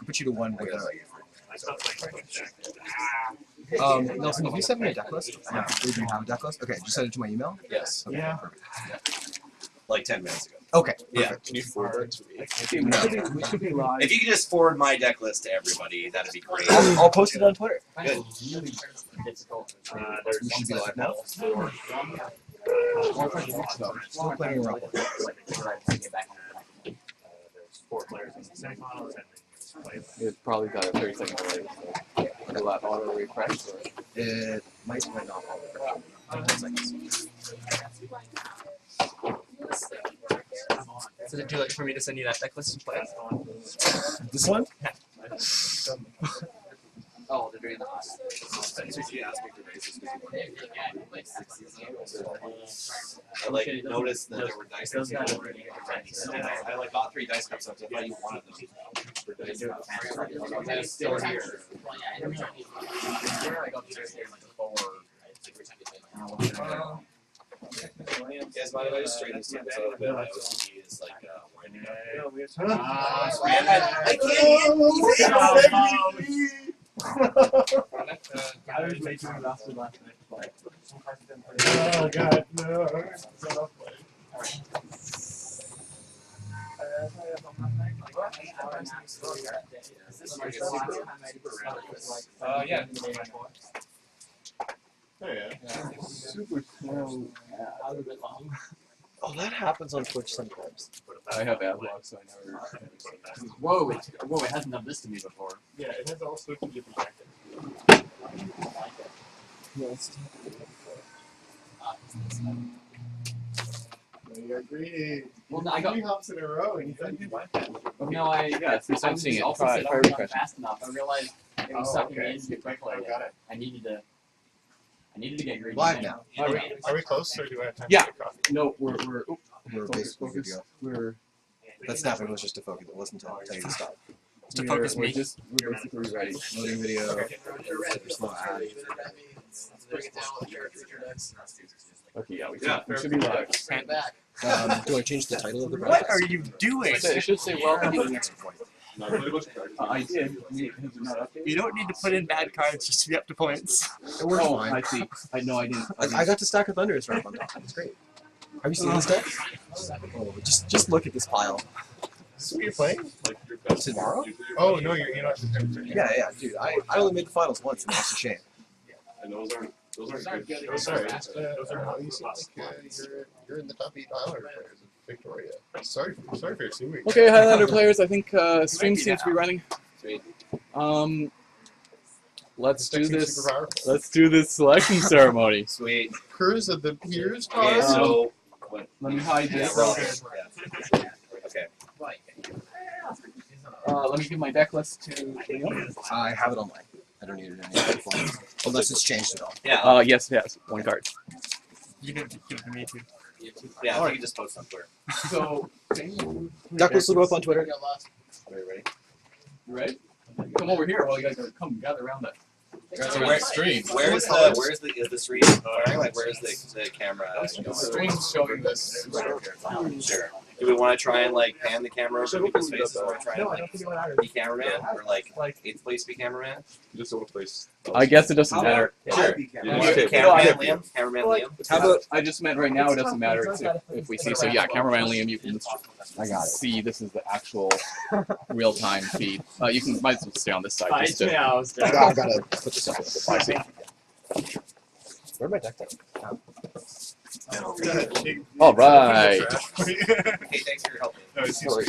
I'll put you to one with Nelson, if you send me a deck list, do you have a deck list? Okay, just send it to my email? Yes. Okay, Yeah. perfect. Like 10 minutes ago. Okay, yeah. perfect. Can you forward that to me? No. We should be live. If you could just forward my deck list to everybody, that'd be great. I'll post it on Twitter. Good. We should be live now. Still playing around. It probably got a 30-second delay. So will that auto refresh? Or? It might not auto refresh. 10 seconds. So is it too late for me to send you that deck list to play? This one? Oh, they're doing the house. I like noticed that there were dice cups here already. I like got 3 dice cups up. I thought you wanted them for dice cups. It's still here. Yes, by the way, just straighten this episode a bit. My OCD is like winding up. I I was way too exhausted last night. Oh god, no. Yeah. Oh yeah. Super slow. Oh, that happens on Twitch sometimes. I have ad block, so I never. Whoa, it hasn't done this to me before. Yeah, it has all sorts of different tactics. Yes. You're greedy. Well, no, I got 3 hops in a row and you thought you won that. no, I Yeah, it's I was seeing it. also Try set fire up refresh. fast enough. I realized it was Oh, sucking okay. me in too quickly. Got it. I needed to get greedy. Live now. Are we close or do I have time Yeah. to get coffee? No, we're We're basically good to go. We're That snapping was just to focus. It wasn't to tell you to stop. To focus me. We're basically ready. Loading video. Super slow ad. Okay, yeah, we should be live. Do you want to change the title of the What broadcast? are you doing? It should say welcome to the next. Extra point. I did. Has it not updated? You don't need to put in bad cards just to be up to points. It worked Oh, fine. I see. I know I didn't. I got to stack of Thunders right on top. It's great. Have you seen this deck? Oh, just look at this pile. Is this what you're playing? Tomorrow? Oh, no, you're not. Yeah, dude. I only made the finals once, and that's a shame. And those aren't good. Oh, sorry. Those are you seem like you're in the top 8 Highlander players of Victoria. Sorry for your 2 weeks. Okay, Highlander players, I think stream seems to be running. Sweet. Let's do this. Super powerful. Let's do this selection ceremony. Sweet. Curse of the Piers Okay, card. so. Let me hide Yeah, this. we're all good. Yeah. Okay. Let me give my deck list to. I have it online. I don't need it anymore. Unless it's changed at all. Yeah. Yes, yes, 1 card. You can give it to me too. Yeah, I think you just post on Twitter. So, Deck list will go up on Twitter. Are you ready? you ready? Come over here while you guys are come gather around the. So where's the stream? Like where's the camera? The stream's showing this. Sure. Do we want to try and like pan the camera over people's faces, or try and like be cameraman, or like 8th place be cameraman? Just a place. I guess it doesn't matter. Sure. Okay. Cameraman Liam. Cameraman Liam. How about I just meant right now it doesn't matter if we see. So yeah, cameraman Liam, you can I got it. see this is the actual real-time feed. You can might as well stay on this side. Just to, I gotta put this up. I see. Where'd my deck go? All right. Hey, thanks for your help. No, it seems Sorry.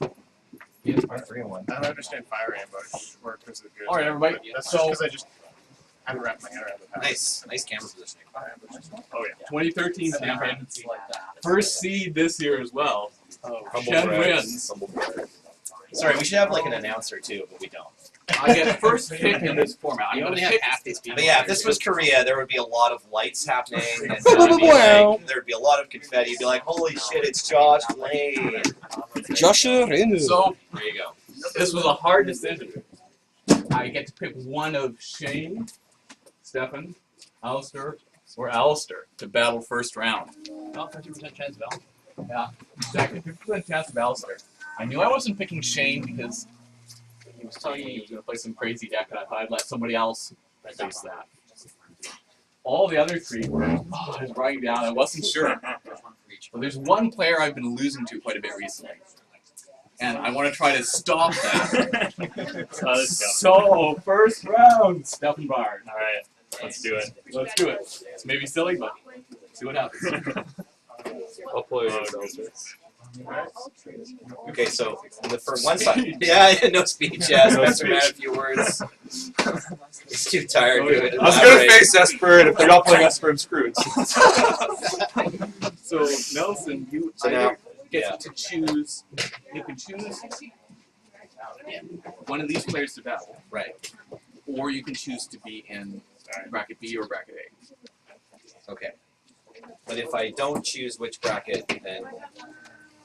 I don't understand fire ambush or because of the good. All right, everybody. That's So- just because I just haven't wrapped my head around the past. Nice camera positioning. Fire ambush. Oh yeah. 2013 champion. First seed this year as well. Shen wins. Sorry, we should have like an announcer too, but we don't. I get first pick in this format. I'm You gonna only have pick. half these people. But yeah, if this was Korea, there would be a lot of lights happening, and there'd be a lot of confetti. You'd be like, holy shit, it's Josh Lane. Joshua Renu. So There you go. this was a hard decision. I get to pick one of Shane, Stefan, Alistair, or Alistair to battle first round. Well, 50% chance of Yeah, exactly 50% chance of Alistair. I knew I wasn't picking Shane because he was telling me he was going to play some crazy deck, and I thought I'd let somebody else face that. All the other three were, I was writing down, I wasn't sure. But there's one player I've been losing to quite a bit recently. And I want to try to stop that. So, first round, Stefan Bard. Alright, let's do it. Let's do it. It's maybe silly, but see what happens. I'll play Okay, so for one side, yeah, no speech. Yeah, Spencer had a few words. He's too tired to I was gonna face Esper, and if they're not playing Esper, I'm screwed. So Nelson, you So now- get to choose. You can choose one of these players to battle, Right. or you can choose to be in bracket B or bracket A. Okay. But if I don't choose which bracket, then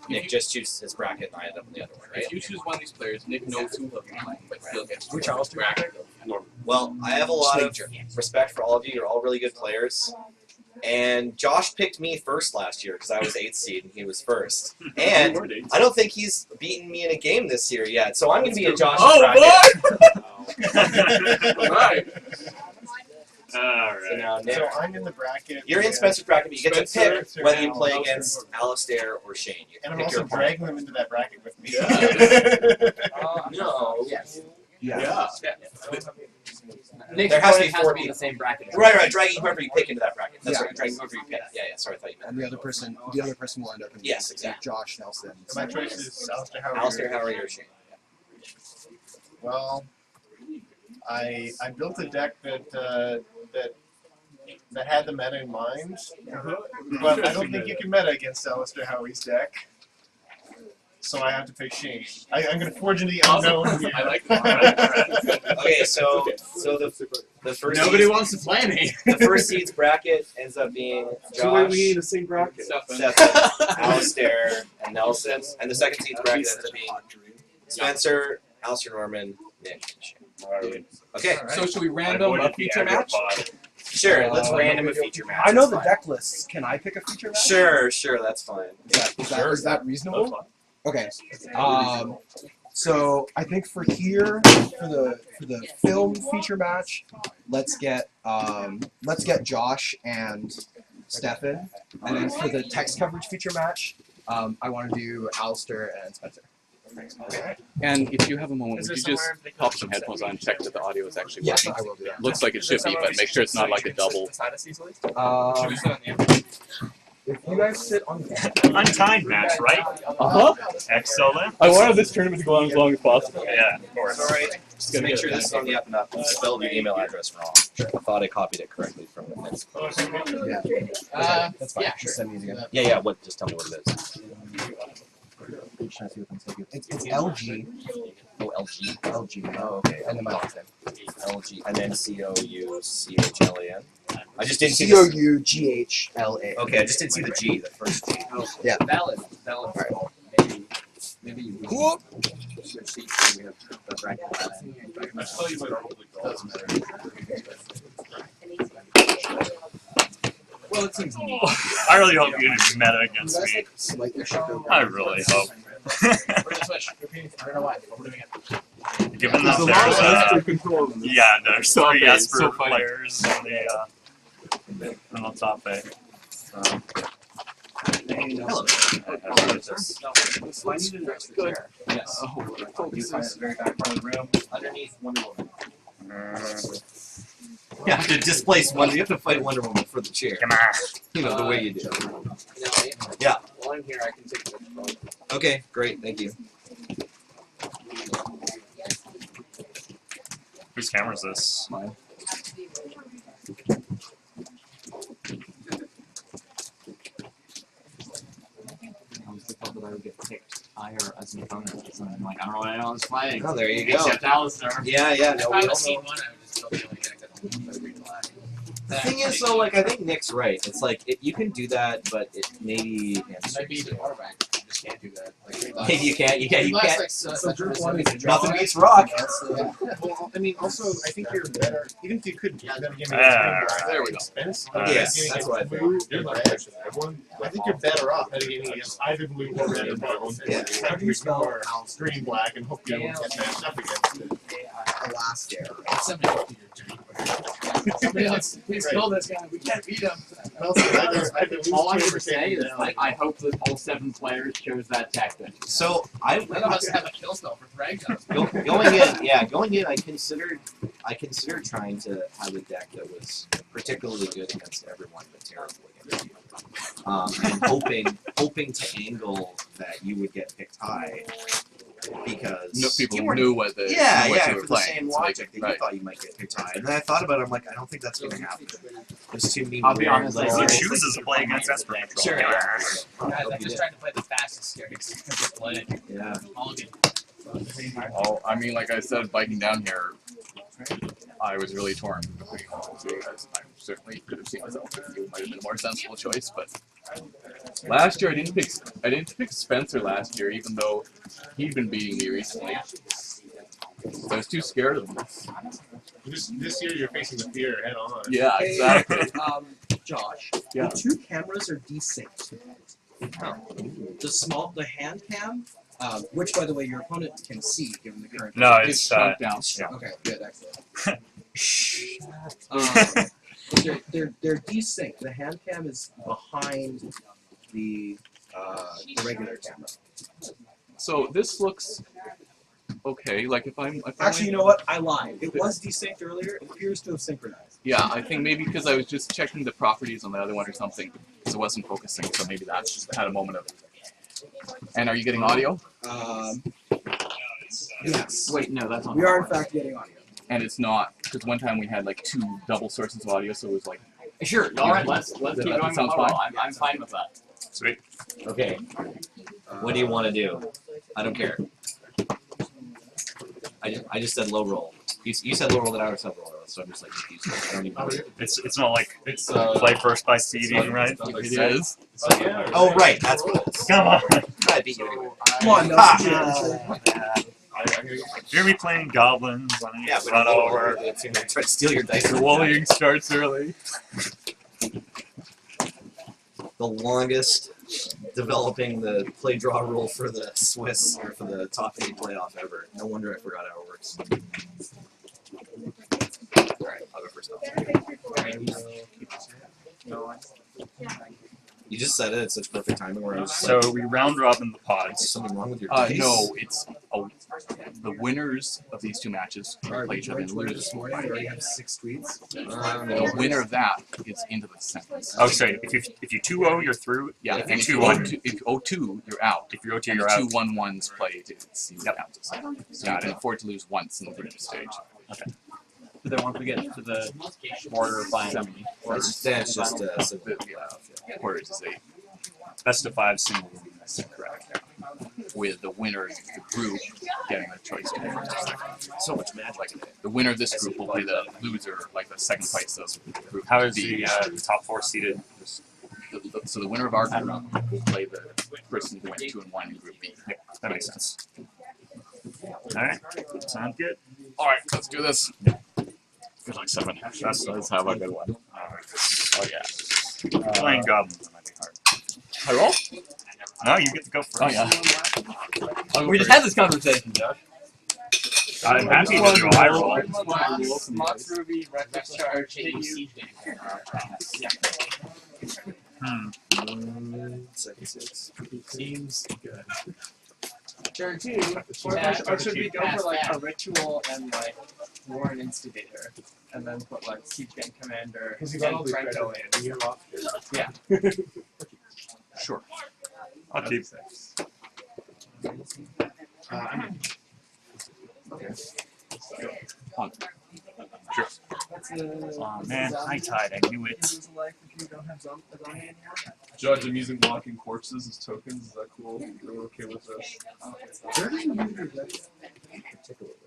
Nick just chooses his bracket, and I end up in the other one, right? If you choose one of these players, Nick knows who he'll be playing, but still gets Which Alistair bracket. Well, I have a lot of respect for all of you. You're all really good players. And Josh picked me first last year because I was 8th seed and he was first. And I don't think he's beaten me in a game this year yet. So I'm going to be in Josh's bracket. Alright. So now, Nick, So I'm in the bracket. you're in Spencer's bracket, but you get to pick Spencer, whether you play Alistair, against Alistair or Shane. You And can I'm pick also your opponent. dragging them into that bracket with me. No. Yes. Yeah. Nick's There has to be opponent has 4 to be in the same bracket. Right, dragging whoever you pick into that bracket. That's Yeah. right, dragging whoever you pick. Yeah, sorry, I thought you meant. And the other person will end up in Yes, exactly. Josh Nelson. My choice is Alistair Howard. Alistair, how are you or Shane? Well, I built a deck that had the meta in mind, but I don't think you can meta against Alistair Howie's deck. So I have to pick Shane. I'm going to forge into the unknown here. I like that. Okay, so the first Nobody seeds, wants to play me. the first seeds bracket ends up being So wait, Josh, we in the same bracket. Stefan, Alistair, and Nelson, and the second seeds bracket ends up being Spencer, Alistair Norman, Nick, and Shane. Okay, So should we random a feature match? sure. Let's random a feature match. I know It's the fine. deck lists. Can I pick a feature match? Sure, that's fine. Is that reasonable? Okay. So I think for here, for the film feature match, let's get Josh and Stefan, and then for the text coverage feature match, I want to do Alistair and Spencer. And if you have a moment, Is would you there just somewhere pop some headphones on and check that the audio is actually Yes, working? I will do that. Looks like it should be, but make sure it's not like a double. Should we sit on the If you guys sit on Untimed match, right? Uh-huh. Excellent. I wanted this tournament to go on as long as possible. Yeah, of course. Sorry, just to make sure this is on the up and up. I spelled your email address wrong. I thought I copied it correctly from the next. that's fine. yeah, Just send me again. Yeah. What? Just tell me what it is. It's LG. Oh, LG. LG. Oh, okay. And then my last name. LG, and then COUCHLAN. I just didn't see the. COUGHLA. Okay, I just didn't see the G, the first G. Valid. Maybe you Cool. Well, it seems neat. I really hope you didn't meta against You guys me. like slightly shift over. I really hope. We're gonna switch. I don't know why. But we're doing it. Given that there's Top three eight, Esper so funny. players on the top 8. Hello. Yes. You find it very back part of the room, underneath Wonder Woman. You have to displace one. You have to fight Wonder Woman for the chair. Come on. You know the way you do. No, Yeah. While I'm here, I can take the phone. Okay, great, thank you. Whose camera is this? Mine. I was thought that I would get picked higher as an opponent. So I'm like, I don't know what anyone is playing. Oh, there you go. Except Alistair. Yeah, If no, I we would all seen know. one, I would just build the only deck that green flag. The thing is, though, like, I think Nick's right. It's like, you can do that, but it maybe... Maybe you can quarterback. You just can't do that. Like, Maybe you can't, you can't. Like, Nothing beats rock. Well, I mean, also, I think you're better, even if you could, then give me There we go. expense. Yes, Getting that's what I think. blue or red. I think you're better off mitigating against either blue or red opponents. Yeah. How do you spell green black and hope you don't get matched up against it? the last air. Please kill this guy. We can't beat him. All I'm gonna say is like I hope that all 7 players chose that tactic. So I None of us have a kill spell for frag guns. going in, I considered trying to have a deck that was particularly good against everyone, but terrible against you. And hoping to angle that you would get picked high because No, people you weren't- knew what the what yeah, you were for the playing. same so they logic could- that you thought you might get picked high. And then I thought about it, I'm like, I don't think that's gonna happen. There's too many I'll be weird, honest, like, though, Who chooses to play against Esper Control? Sure. Yeah. Guys, I'm just trying to play the fastest series to play. Yeah. All good. Oh, I mean, like I said, biking down here, I was really torn between all two guys. I certainly could have seen myself. It might have been a more sensible choice, but last year I didn't pick Spencer last year, even though he'd been beating me recently. I was too scared of him. This year you're facing the fear head on. Yeah, exactly. Josh, Yeah. the 2 cameras are desynced. The hand cam, which by the way your opponent can see given the current. No, It's shrunk down. yeah. Okay, good, excellent. They're desynced. The hand cam is behind the regular camera. So this looks okay. Like if I'm Actually, you know what? I lied. It was desynced earlier. It appears to have synchronized. Yeah, I think maybe because I was just checking the properties on the other one or something, because it wasn't focusing. So maybe that's just had a moment of. And are you getting audio? Yes. Wait, no, that's not. We are in fact getting audio. And it's not, because one time we had like 2 double sources of audio, so it was like. Sure. All right. Let's keep That going. sounds Tomorrow. fine. I'm fine with that. Sweet. Okay. What do you want to do? I don't care. I just said low roll. You said low roll, that I said low roll, so I'm just like confused. I don't even know. It's not like play first by seeding, right? It is. Oh right, that's what it is. Come on. I beat you anyway. Come on, Nelson. You're gonna be playing goblins. Why don't you Yeah, just but run over? it's gonna try to steal your dice. The wollying starts early. The longest developing the play draw rule for the Swiss or for the top 8 playoff ever. No wonder I forgot how it works. Alright, I'll go first. You just said it. It's such perfect timing where I was So like, we round robin the is pods. something wrong with your dice? No, it's the winners of these 2 matches Alright, play we each other joined in Twitter losers. this morning. We already have 6 tweets. The winner of that is into the semis. Oh, sorry. If you 2-0, you're through. Yeah, If and you if 2-1, you 0-2, you're out. if you're 0-2, And you're the out. 2-1-1s play to see what counts. So you can afford to lose once in the group stage. So then once we get to the border final, Semi. That's just a bit Quarters is 8. Best of 5 single. Correct. With the winner of the group getting the choice to go first or second. so much magic. Like the winner of this group will play the loser, like the second place of group How is B. the top 4 seeded? So the winner of our group will play the person who went 2-1 in group B. Yeah, that makes sense. Alright, sounds good. All right, let's do this. There's like 7. Let's have a good one. Oh yeah. Playing goblins might be hard. I roll? No, you get to go first. Oh yeah. we just had this conversation, Josh. I'm happy to do a high roll. Mox Ruby, Reckless Charge, hit you. Second 6. Seems good. Turn 2. Or should we go for like a ritual and like Warren Instigator? And then put like Siege Gang Commander Because you got all and these Franco credits. in. You have Yeah. Sure. I'll keep. On. Sure. That's a, Oh man, high tide, I knew it. lose a life if you don't have a zombie anymore. Judge, I'm using walking corpses as tokens. Is that cool? You're okay with this? Where do you use your decks particularly?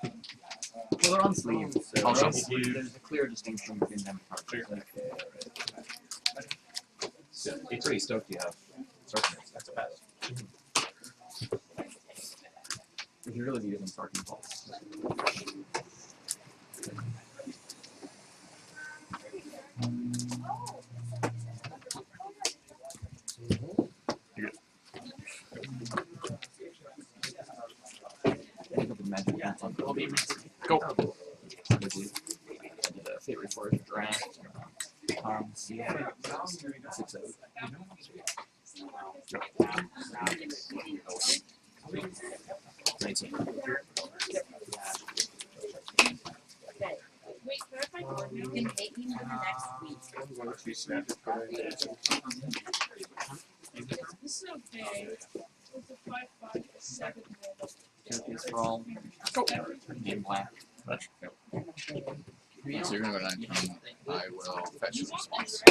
Well, they're on sleeve, so I'll show there's a clear distinction between them and cards. Be pretty stoked you have. That's a pass. If you really be using Parking Pulse. that's on Go. I did a Fate Reforged draft. See, 6-0. 19. Wait, clarify. You can hit me for the next week. This is okay. It's a 5/5, 7. Turkeys for all. Game black. So you're gonna go 9 turn. I will fetch a response.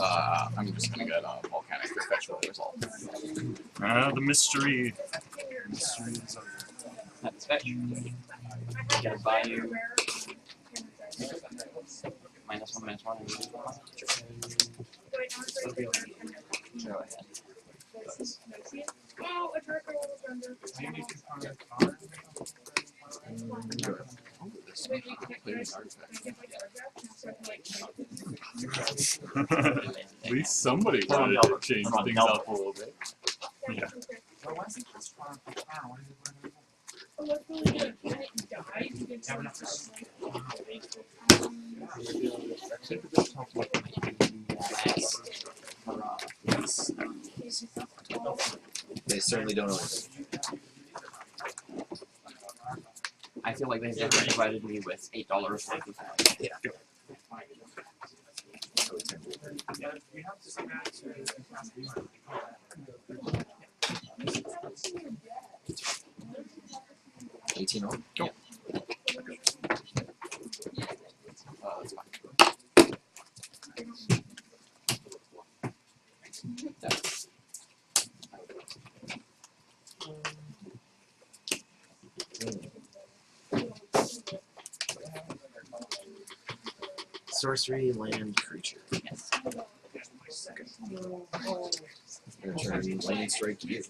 I'm just gonna get volcanic to fetch what result. The mystery. Mystery is over. That's fetch. Gotta buy you. -1, -1. Go ahead. Oh, a turtle under. At least somebody wanted to change things up a little bit. Yeah. Oh, that's really good. When it dies, you get some They certainly don't always. I feel like they've just provided me with $8 worth of that. Yeah. $18 on. Go. That's fine. Sorcery, land, creature. Yes. Return land strike to you.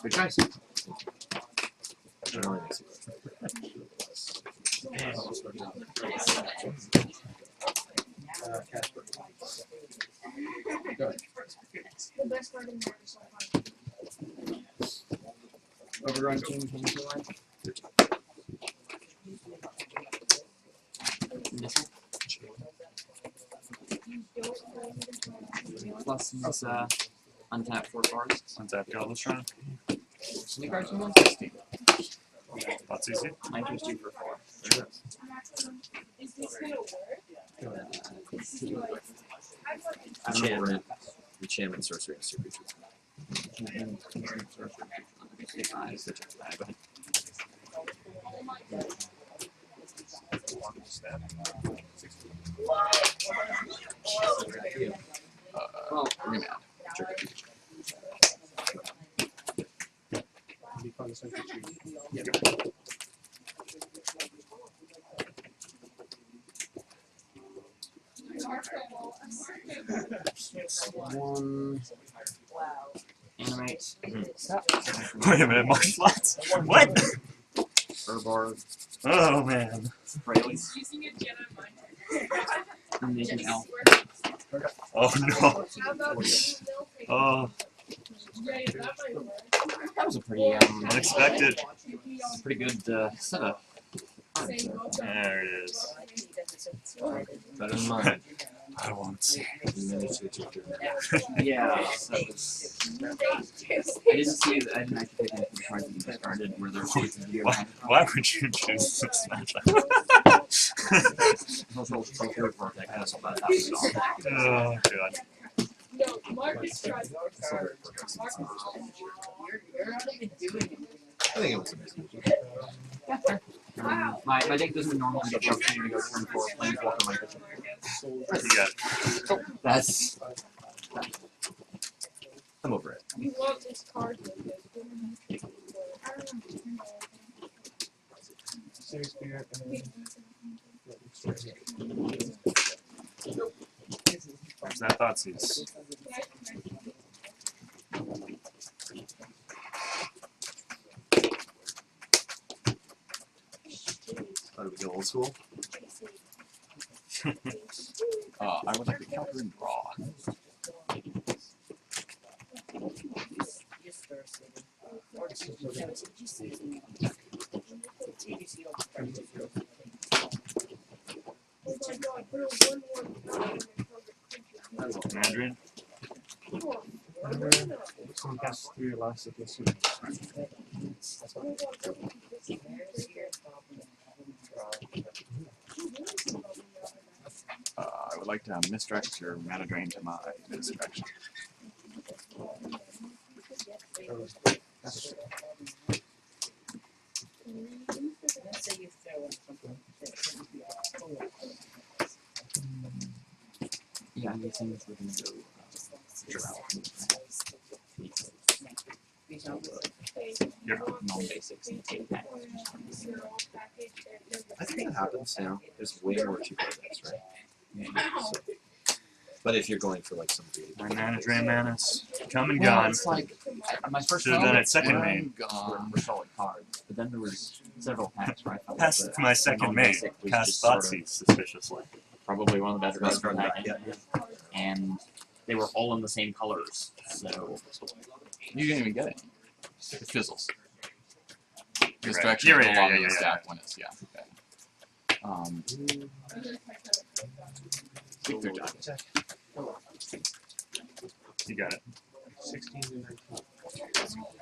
Good choice. Generally makes it the best part in there so far. Overrun King, King to life. Missile. Plus this untapped 4 cards. Untap Galvatron. So many cards in 160. That's easy. 9 2 for 4. Is this gonna work? enchantment. Enchantment, sorcery, and super creatures. Remand. One. Animate. Wait a minute, martial arts? What? Herbard. Oh man. Praise. Using a Jedi mind. Make an elf. Oh no. How about Oh, yeah, that might work. That was a pretty unexpected. pretty good set of cards. There it is. Better than mine. I won't see. Yeah. So I didn't see. I didn't actually take any of the cards that you discarded. Were there Why would you choose this matchup? Oh god. No, Marcus tried. You're not even doing it. I think it was amazing. My deck doesn't normally get the opportunity to go turn 4 playing Walker my bishop. You got it. That's I'm over it. You love this card. There's that Thoughtseize. How do we go old school? I would like to counter and draw. Mandarin. Someone casts 3 elastic this I would like to misdirect your mana drain to my misdirection. Yeah, I think we're gonna go Yep. non-basics and take that. I think that happens now. There's way more 2-card decks, right? So, but if you're going for like some big, My mana drain manas come and Well, gone. it's like my first Should've done it second main. were solid cards, but then there was several packs where I felt Pass that it to my second main. non-basic was Cast just sort of Thoughtseize suspiciously. probably one of the better cards Best in the card pack, back, and they were all in the same colors, so You didn't even get it. It fizzles. This Right. direction Yeah, is yeah, no longer yeah, the yeah, stack when it's Victor died. You got it. 16 to 19.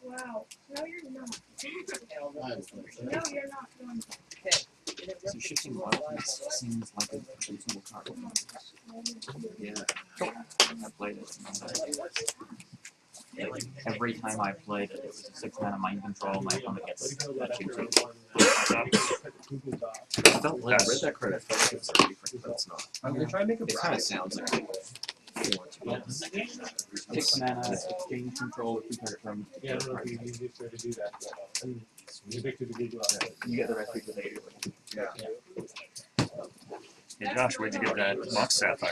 Wow. No, you're not. No, you're not going to. So shifting weapons seems like a reasonable card. yeah. I played it. Like, every time I played it, it was a 6-mana mind control. My opponent gets that 2/2. I felt when I read that card, I felt like it was a reprint, but it's not. I'm gonna try and make a It kind of sounds like it. If you want to be honest. 6 mana, exchange control with 2 target from. Yeah, I don't know if you need to do that. But, it's addicted to Google. You get the rest of the Yeah. Hey Josh, where'd you get that Mox Sapphire?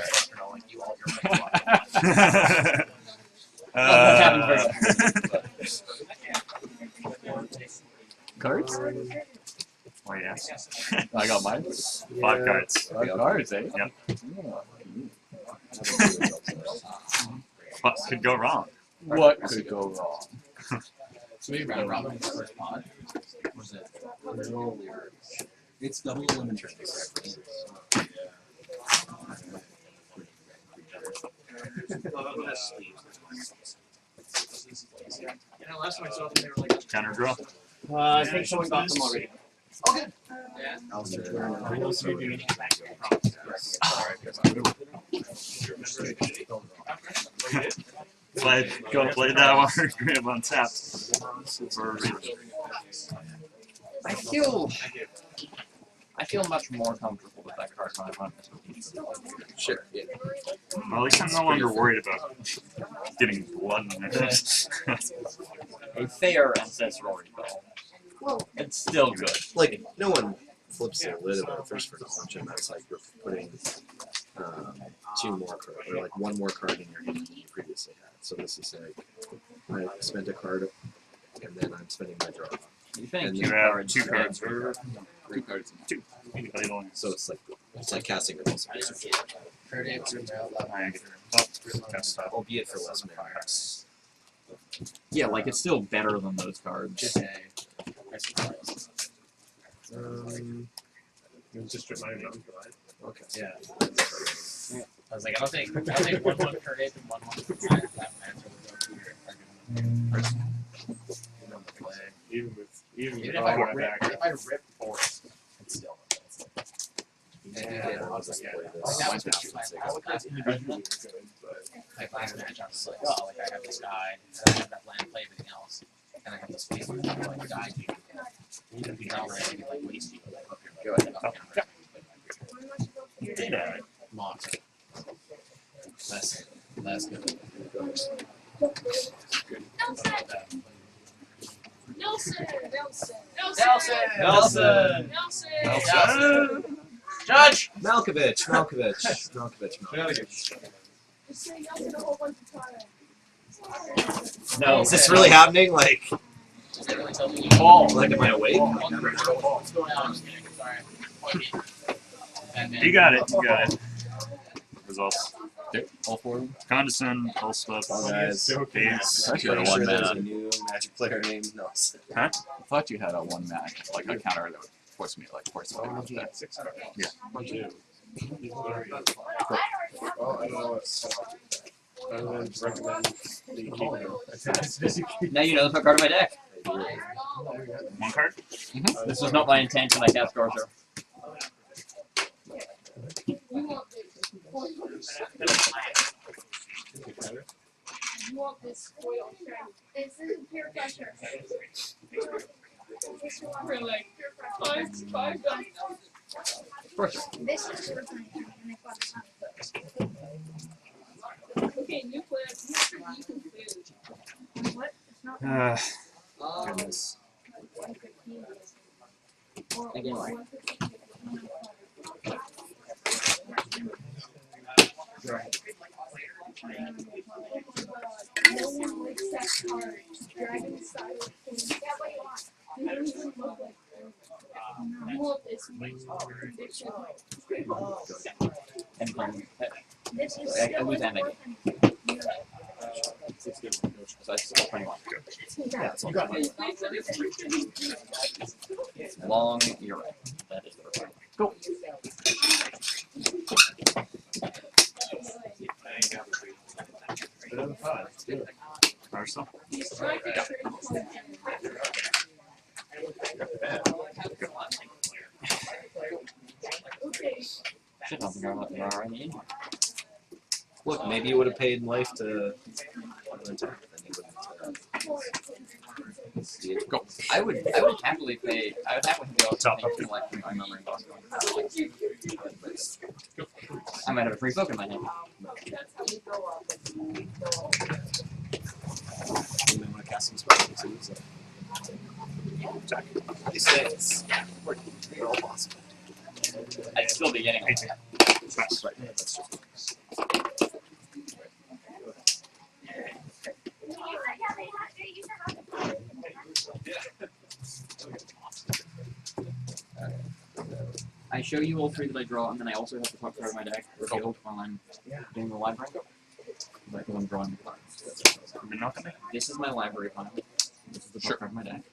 Cards? Oh yes. I got mine. 5 cards. 5 cards, eh? Yep. Yeah. What could go wrong? What could go wrong? So we round robin the first pod. Was it? It's double elimination. Counter draw. I think someone got them already. Play that one. Grab on tap. For a reach. I feel much more comfortable with that card when I run this. Sure. Yeah. Well, at least I'm no longer worried about getting blood in it. A fair ancestral recall. Well, It's still good. like no one flips the lid about a thirst for knowledge, and that's like you're putting 2 more cards, or like 1 more card in your hand than you previously had. So this is like I spent a card, and then I'm spending my draw. You think And You have 2 cards. Or 2 cards. 2. So it's like casting a pulse, albeit for less mana. Yeah, like it's still better than those cards. Just strip my name. Okay. Yeah. I was like, I'll take 1/1 per hit and 1/1 per fire. That matter will go to Even with Even if all I my rip, back. if I rip force, it's still. Yeah, I'll just play this. That was Snap my and say, class individually. Good, but Like last match, I was like, oh, like I have this guy, and I have that land, play everything else. And I have to space it to like die to you. Even if you don't really like waste you. Go ahead. Yeah. Lost. That's good. Nelson! Judge! Malkovich. Just say Nelson a whole bunch of times. No. Is this really happening? Like, Does it really tell me? like, am I awake? What's going on? I'm just kidding. Sorry. You got it. Results. All four of them? Condescend, all stuff. Guys, Base. I thought you had a Pretty sure one there's mana. a new Magic player named Nelson. I thought you had a one mana, like a counter that would force me to force me. Well, I don't know what's I would recommend that you keep it. Now you know the card of my deck. One card? This was not my intention. I cast Garzer. You want this oil shiny. This is peer pressure. For like 5 guns. This is peer pressure. Okay, new plan. You can food. What? It's not. Goodness. Again, right. No one likes that card. Dragon style. Yeah, what do you want? You don't even look like you want this prediction. This is I still lose isn't that worth anything. So I still 21. Long, you're right. That is the requirement. Cool. Arsenal. He's trying to trade okay. Shit, nothing wrong with already in here. Look, maybe you would have paid in life to attack. Then you wouldn't. Go. I would happily pay. I would happily go top up to like my memory boss. I might have a free book in my hand. You may want to cast some spells too. So. These things, they're all possible. I'd still be getting. Right, yeah, that's just. I show you all three that I draw, and then I also have to talk part of my deck revealed while I'm doing the library. Like when I'm drawing the cards. This is my library pile. This is the top part of my deck.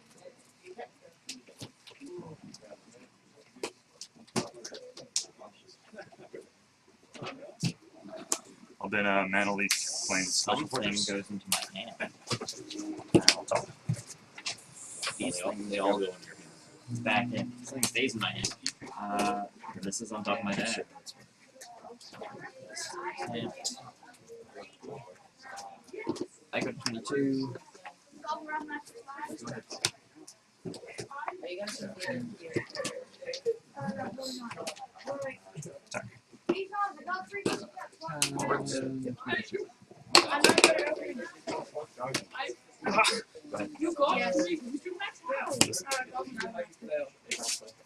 Well, then Mana Leaf Flames. Something goes into my hand. These things, they all go in your hand. Back in. Something stays in my hand. This is on top of my deck. Yeah. I go to 22. You got three. You do max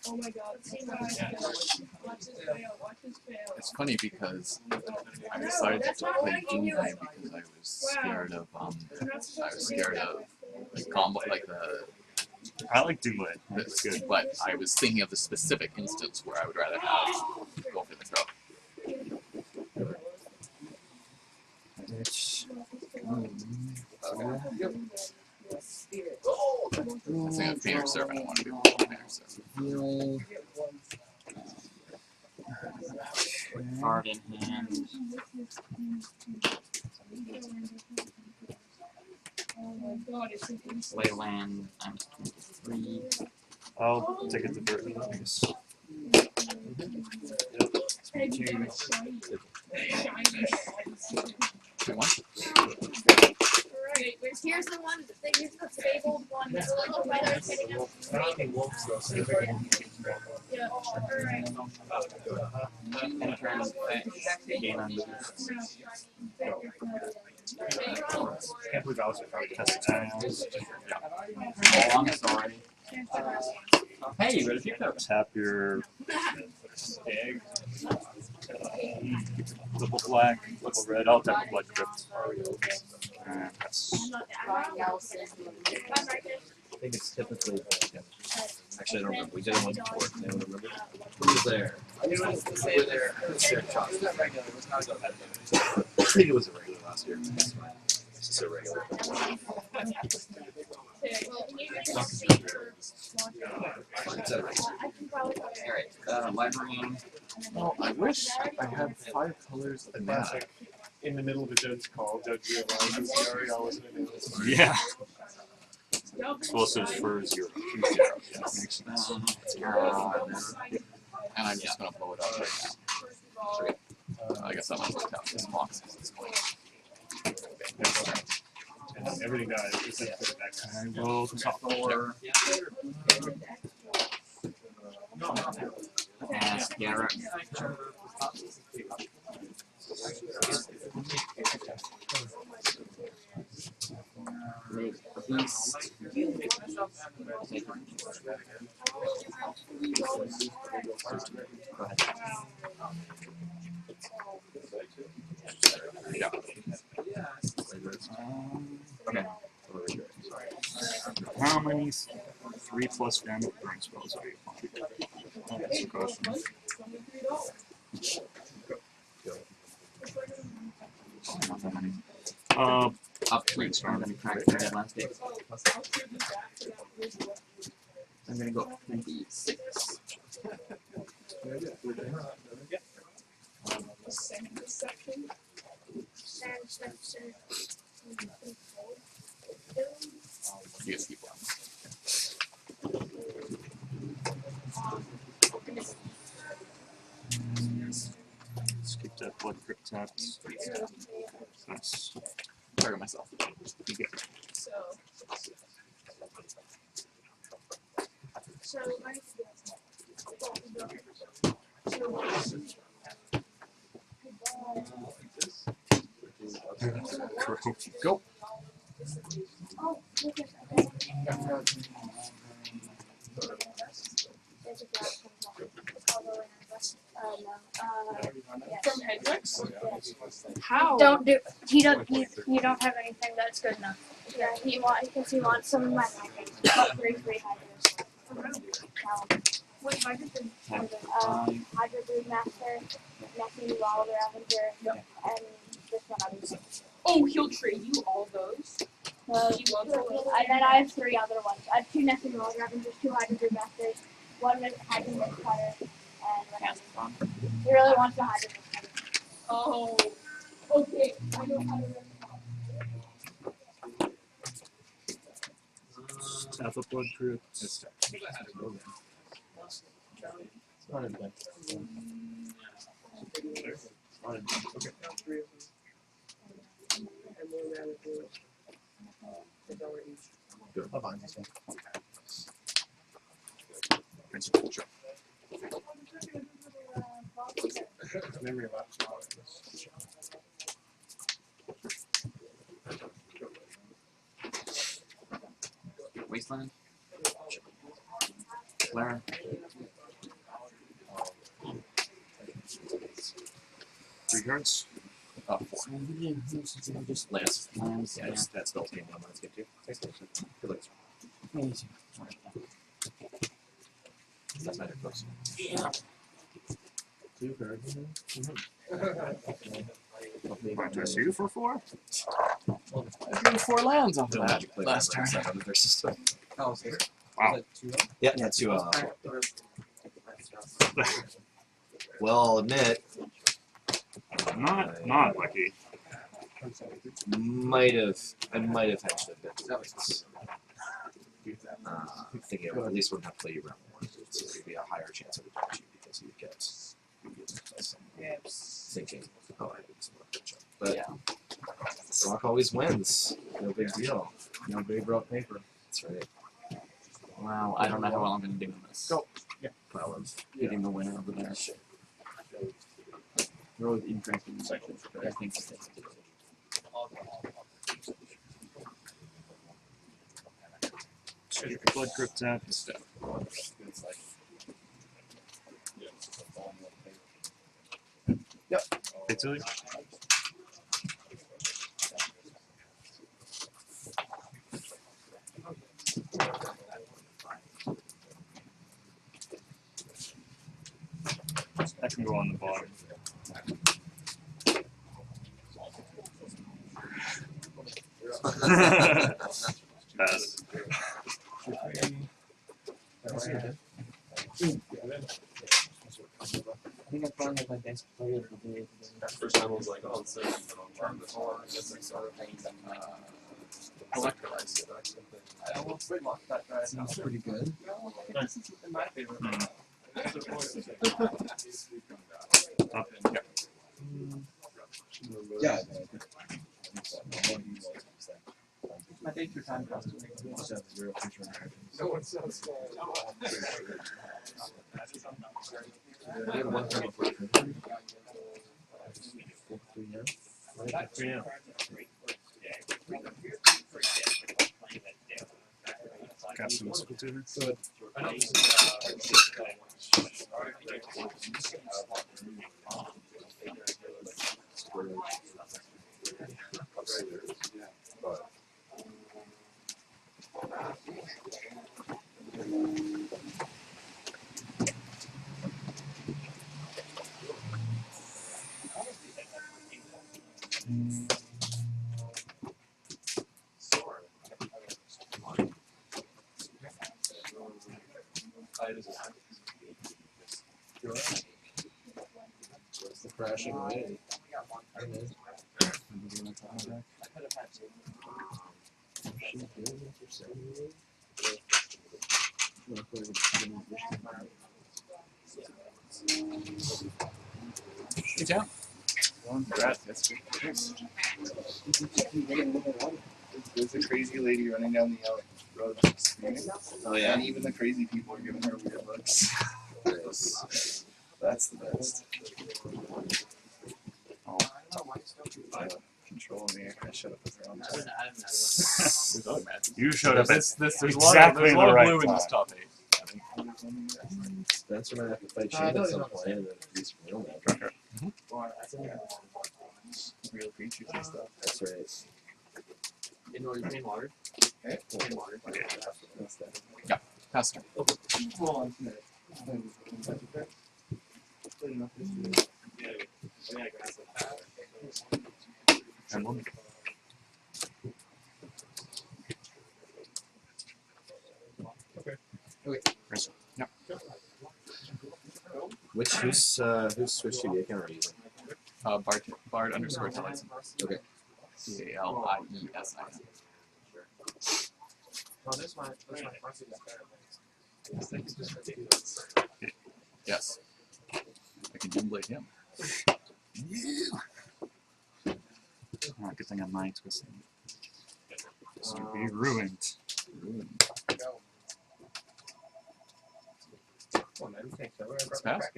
oh my god. Watch this fail. It's funny because I decided to play Doomsday because I was scared of the combo, like the. I like Doomblade. That's good. But I was thinking of the specific instance where I would rather have go for the throw. I think a Painter Servant. I want to do a Painter Servant. Card in hand. Leyland, I'm 23. I'll take it to Burton, I guess. Here's the one. Here's the fabled one. There's a little brother sitting up. Yeah. Alright. And turn gain on move. Can't believe I was probably testing. Oh, I'm sorry. Hey, you got a few coats. Tap your Egg. little black, little red. I'll tap the blood crypt. And that's I think it's typically. Actually, I don't remember. We did it once before. Anyone remember? Who was there? They were there. I think it was a regular last year. It's just a regular. Alright, librarian. Oh, I wish I had 5 colors The of mana. classic. In the middle of a judge's call, judge realizes the area wasn't available. yeah. Explosives for 0. Yeah, makes sense. And I'm just gonna blow it up right now. I guess I'm gonna tap this box. And everything dies except for the next. I will top 4. Ask Garrett. Make a beast. Go ahead. Yeah. Okay. How many 3+ damage burn spells are you on? That's the question. Not that many. Up 3. I'm gonna crack the dead last day. I'm gonna go 26. You guys keep going. Let's keep that blood crypt tapped. Nice. Target myself. You get it. Go. From Hendrix? How? Don't do. He don't. You don't have anything that's good enough. Yeah, he wants some of my about 3 hydros. What hydrogen? Hydro Brood Master, Nephew Wilder Avenger, and this one I'm using. Oh, he'll trade you all those. And then I have 3 other ones. I have 2 Nephew Wilder Avengers, 2 Hydro Brood Masters, 1 with Hydro Brood Cutter, and one. He really wants the Hydro Brood Cutter. Oh. Okay. I know how to run. Tap a blood crypt. I'll bind this one. Sure. Memory lapse. Wasteland. Clara. 3 cards. 4. Just last. Yeah, that spell's game down. Let's get to. Good luck. That's not your close. Might I see you for 4? I drew 4 lands off of that last turn. Oh, okay. Wow. Yeah, that's 2. Well, I'll admit, Not lucky. I might have hedged a bit. Thinking I at least wouldn't have to play you round 1. So there'd be a higher chance of a you because you'd get some thinking, oh, I did some more catch up. But Rock always wins. No big deal. No big rough paper. That's right. Wow, I don't know how well I'm gonna do on this. Go. Well, I'm getting the winner over there. They're always interesting sections, but I think So your blood grip tap and stuff. Yep. Italy? That can go on the bottom. Pass. I think I finally have my best player of the day. First time I was like, oh, it's I guess I started Electrolyzed it. I almost locked that guy. Sounds pretty good. This is in my favor. Yeah. My day through time cost me. No one sounds Cast some splitter. What's the crashing away? Good job. Congrats. There's a crazy lady running down the road screaming. Oh yeah. And even the crazy people are giving her weird looks. Yes. That's the best. Control me. I shut up with her on You showed up at There's exactly a lot the of right blue in time. this top 8. Spencer might have to fight Shane at some point and then he's real now. real creatures and stuff. That's right. In order to drain water. Okay. Drain water. Yeah, pass turn. And one. Yeah. Who's switched to the account are you using? Bard underscore Taliesine. Okay. Taliesine. Yes. I can doomblade him. Oh, good thing I'm mind twisting. So you'd be ruined. It's fast.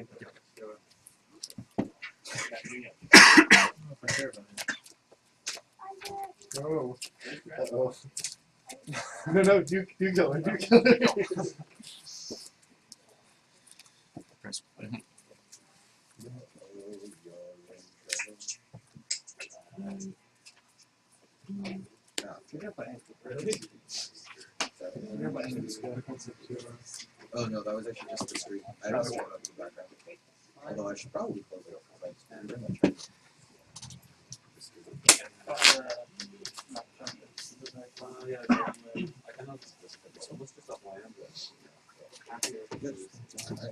Oh. Uh-oh. No, do kill her. Do kill her. Press. Oh no, that was actually just the screen. I don't know what in the background. Although I should probably close it up because I'm very much trying to.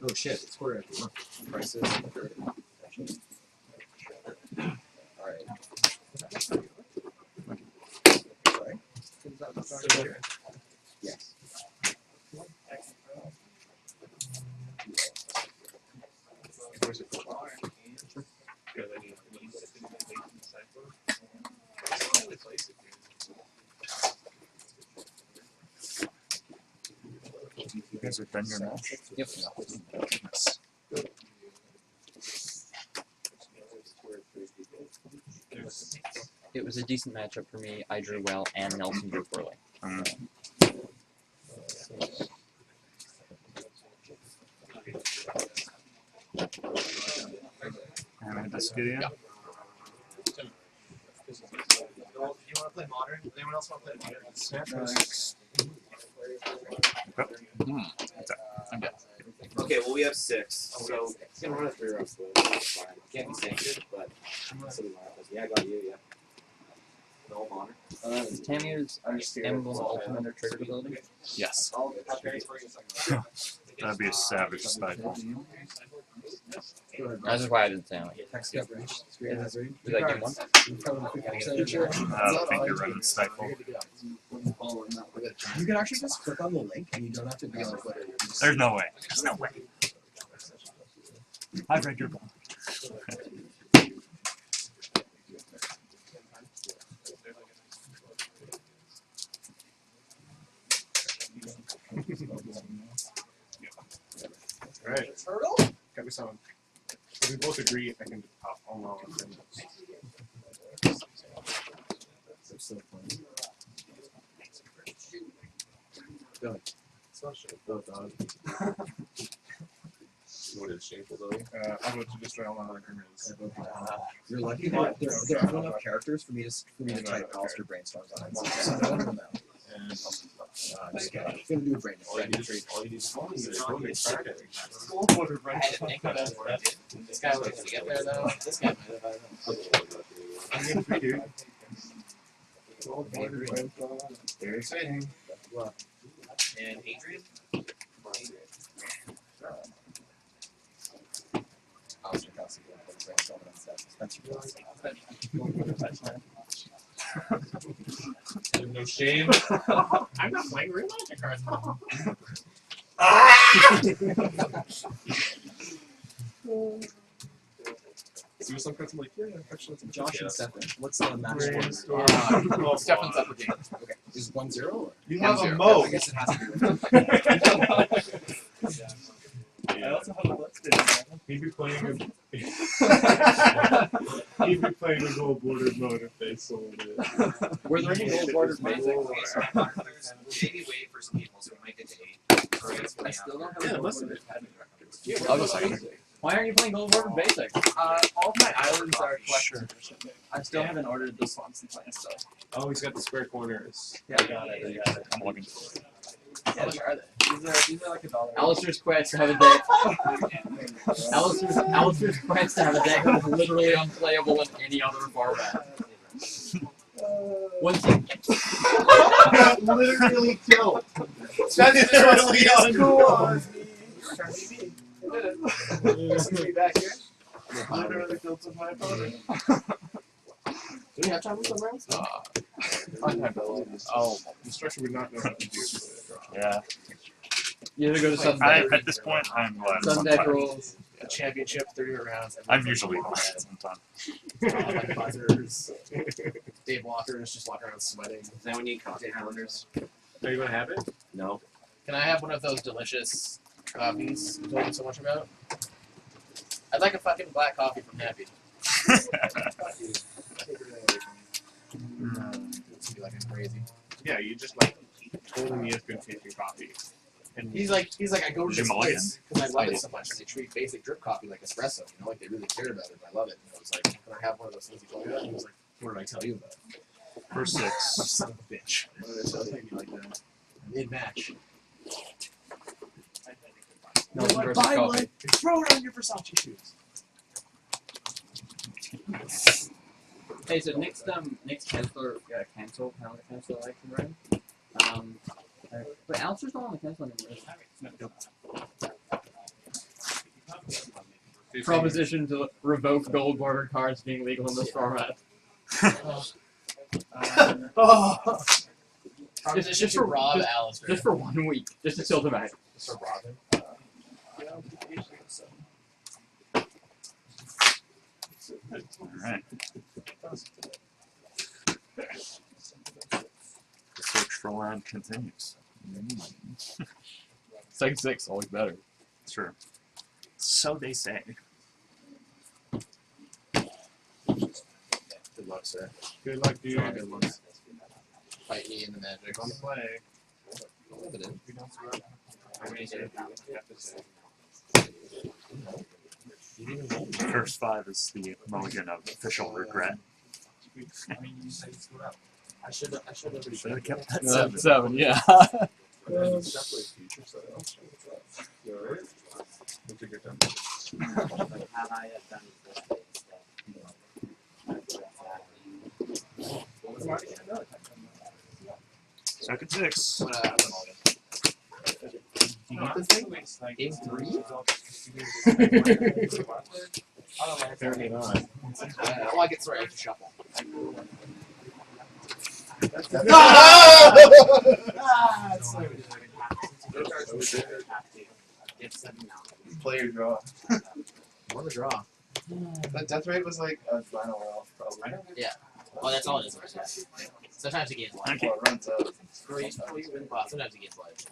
Oh shit, it's quarter after one. Prices. Alright. Sorry? Yes. Has it been your match? Yep. Yes. It was a decent matchup for me. I drew well, and Nelson drew poorly. And I just get in. Yeah. You want to play modern? Anyone else want to play modern? I'm dead. Okay, well we have 6, so it's gonna run a 3-round split. Fine. Can't be sanctioned, but yeah, I got you. Yeah. No modern. Is Tammy's emblem ultimate or triggered ability? Yes. I'll have Barry for you a second. That'd be a savage stifle. That's just why I didn't say anything. Was that game 1? I don't think you're running stifle. You can actually just click on the link and you don't have to be on Twitter. There's no way. There's no way. I read your book. Alright. Got me some. We both agree I can just pop all on them. So funny. What is shameful though? I'm going to destroy all my other criminals. You're lucky that there aren't enough characters for me to type Alistair Brainstorms on it. So no one will know. Just kidding. I'm gonna do a brain All you need is one. This guy was gonna get there though. This guy might have. I'm getting 3, dude. Very exciting. And Adrian? Alistair Kelsey will put a brainstorm on stuff. That's your No shame. I'm not playing real magic cards. See some cards I'm like, yeah, actually that's Josh and Stefan. What's the match Well, Stefan's up again. Okay. Is it 1-0 or? You have have a a mo. I guess it has to be. I also have a Let's Day. He'd be playing a gold bordered mode if they sold it. Were there any gold bordered basics? Maybe wait for some people, so we might get to 8. I still don't have Yeah, a gold listen. bordered. I'll go second. Why aren't you playing gold bordered basics? All of my islands are collections. I still haven't ordered the Swanson plant stuff. Oh, he's got the square corners. Yeah, I got it. I'm looking. How much are they? These are like $1. Alistair's quest to have a deck. Alistair's quest to have a deck that is literally unplayable in any other format. Once you Literally killed. That is totally on. Be back here. Literally killed some my opponent. Do we have time for some rounds? oh, Destruction would not know how to do it. Yeah. you either go to sudden deck, At this point, I'm glad. sudden deck rules. The championship, 3 rounds. I'm usually glad sometimes. Like buzzers. Dave Walker is just walking around sweating. Does anyone need coffee Highlanders? Are you gonna have it? No. Can I have one of those delicious coffees you told me so much about? I'd like a fucking black coffee from Happy. It's be like crazy. Yeah, you just like told him he has good tasting coffee. And He's like, I go to this Jamal place because I love it so much, and they treat basic drip coffee like espresso. You know, like they really care about it. And I love it. And I was like, can I have one of those things you told me about? And he was like, what did I tell you about? For 6. Son of a bitch. What did I tell you like that? Mid match. Nelson Like, versus buy coffee. one, throw it on your Versace shoes. Hey, so next cancel election, right? But Alistair's not on the cancel anymore. Proposition to revoke gold bordered cards being legal in this format. Proposition to rob Alistair. Just for 1 week, just to tilt him back. Just to rob him. Alright. The search for land continues. Second 6, always better. Sure. So they say. Good luck, sir. Good luck, dude. Good luck. Fight me in the magic. On play. First 5 is the mulligan of official regret. I should have Should have kept that 7, 7. yeah. Second 6. Game 3? Apparently not. I like it, sorry, I have to shuffle. Player draw. On the draw. That death rate was like a final roll, probably. Yeah. Oh, that's all it is. Sometimes it gains life. Well, it runs out. Well, sometimes it gains life.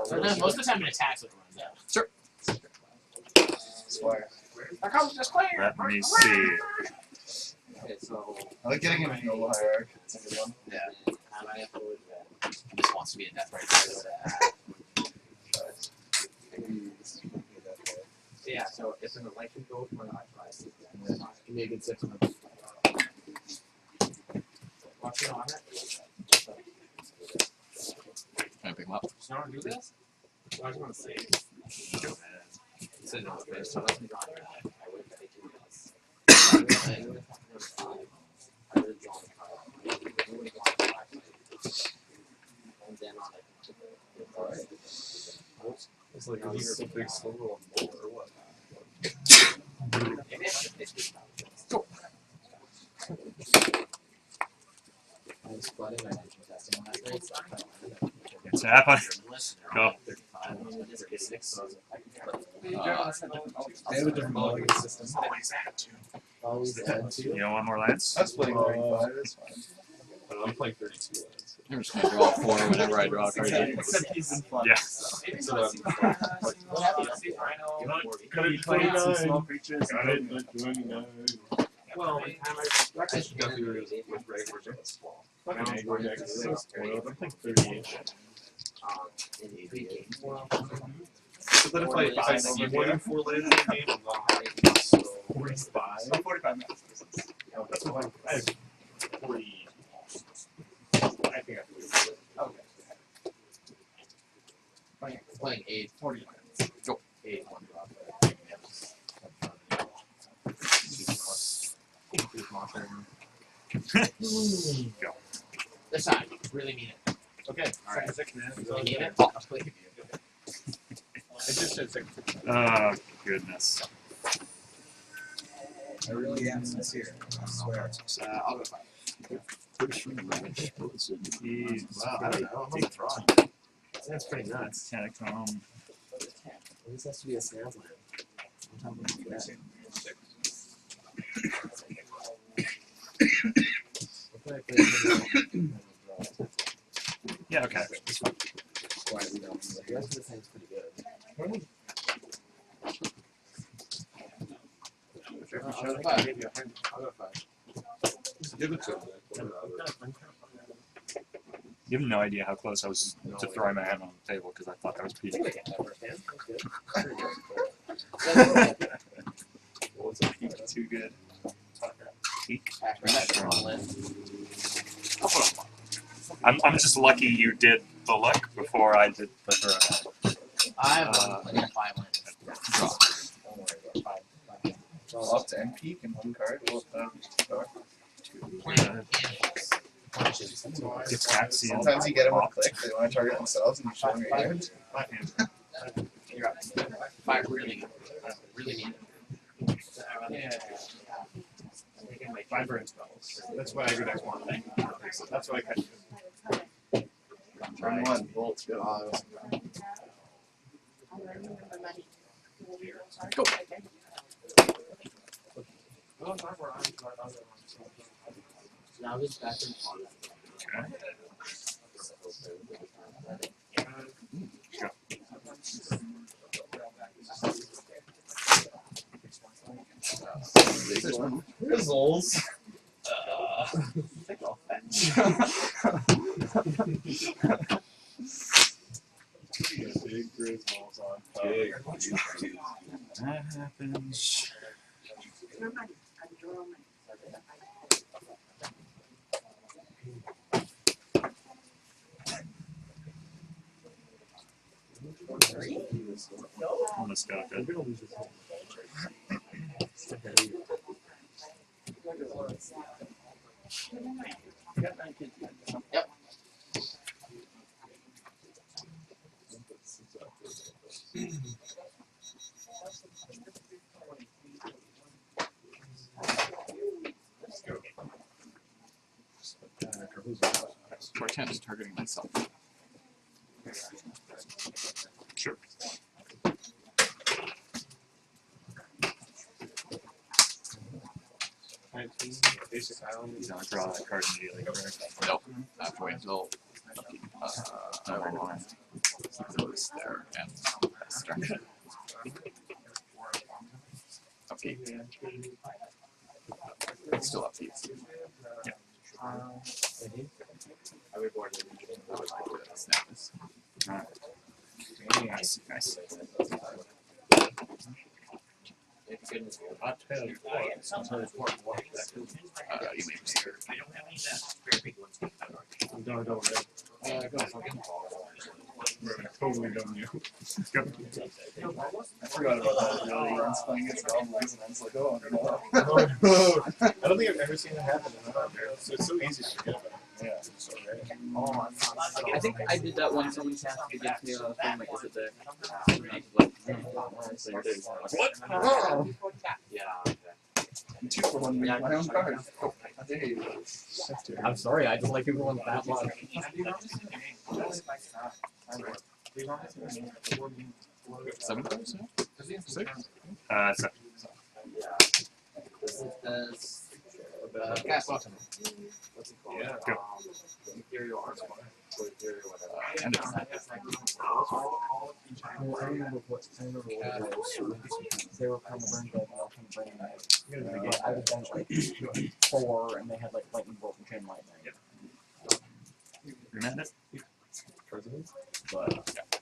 Sometimes, most of the time it attacks when it runs out. Sure. Squire. Here comes the Squire! Let me see. Okay, so... I like getting into the hierarchy. It's a good one. Yeah. This wants to be a death right. Yeah, so if an election goes for an election, give me a good 6 months. Watch it on it. Can I pick him up? Does no one do this? I just want to say. Sit in the face. So let me draw it. I would have 18 minutes. I would have drawn a card. And then on it. Alright. It's like a little big solo on or what? Maybe I should 50. I was flooding my engine testing last night. It's happening. Go. They have a different mulligan system. Always add 2. You don't want more lands? That's playing 35, it's fine. I'm playing 32 lands. I'm just going to draw 4 whenever I draw a card. Except he's in flux. Yeah. So Could be playing some small creatures. Well, I should go through with regular decks. Fucking aggro deck is so spoiled. I'm like 38. So then if I see more than 4 lands in the game, I'm not. So 45. Oh, 45 minutes. that's what I have 40. I think I have to wait. Okay. playing 8. 40 minutes. Go. 8, 1 drop. Go. This time, really mean it. Okay. Alright. Second minute. Really mean it? I'll play with you. I just said second. Oh, goodness. I really am sincere. I swear. I'll go 5. Jeez. Wow, I don't know. I'm throwing. That's pretty nuts. Catacomb. This has to be a snail's land. Yeah, okay. The rest of the thing's pretty good. I'll go 5. Just give it to him. You have no idea how close I was to throwing my hand on the table because I thought that was Peter. What's a peak? Too good. Peak. I'm just lucky you did the look before I did the throw. I have 5 lands. Well, up to end peak and 1 card. It's Axiom. Sometimes you get them with click, they want to target themselves and you show them your hand. You're up. 5 really good. Really mean it. Yeah. Vibrant spells. That's what aggro decks want. That's what I kind of Turn 1, bolts, go. Go. Now he's back in Grizzles. Think I'll fetch. Big Grizzles on top. That happens. Almost got that. Yep. Portent is targeting myself. Sure. Basic Highlander. You don't draw that card immediately, correct? Nope. I have to wait until Never mind. those there and destruction. Upkeep. It's still upkeep. Snap this. Nice, nice. You may proceed. No, don't. Totally done you. I forgot about that. Really, I was playing against goblins, and I was like, oh no. I don't think I've ever seen it happen in Highlander. So it's so easy to forget about. Yeah. It's so rare. I think I did that when someone cast against me on a thing, like, is it there? What? Yeah. 2 for 1 with my own card. I dare you. I'm sorry, I just like people on that much. 7 cards? Yeah? 6? 7. Cast button. Yeah. Go. Imperial Arsenal. And it's Well, I remember what it was. They were kind of burned dead, and I was kind of burning it. I was down at like 4, and they had like lightning bolt and chain lightning. Remember it? But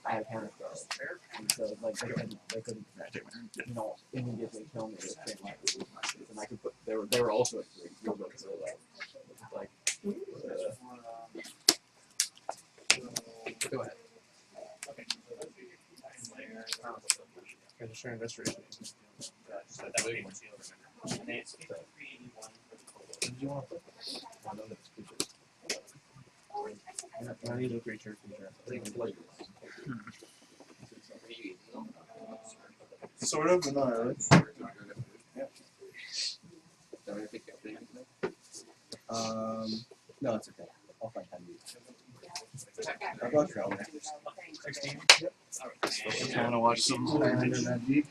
I had counter spells, and so like they couldn't you know immediately kill me with chain lightning. And I could put they were also at 3. Real good, so like Go ahead. Sharing restoration. I need a creature. Sort of, but not really. No, it's okay. I'll find time to use it. I'll go travel. 16. I want to watch some Highlander Magic.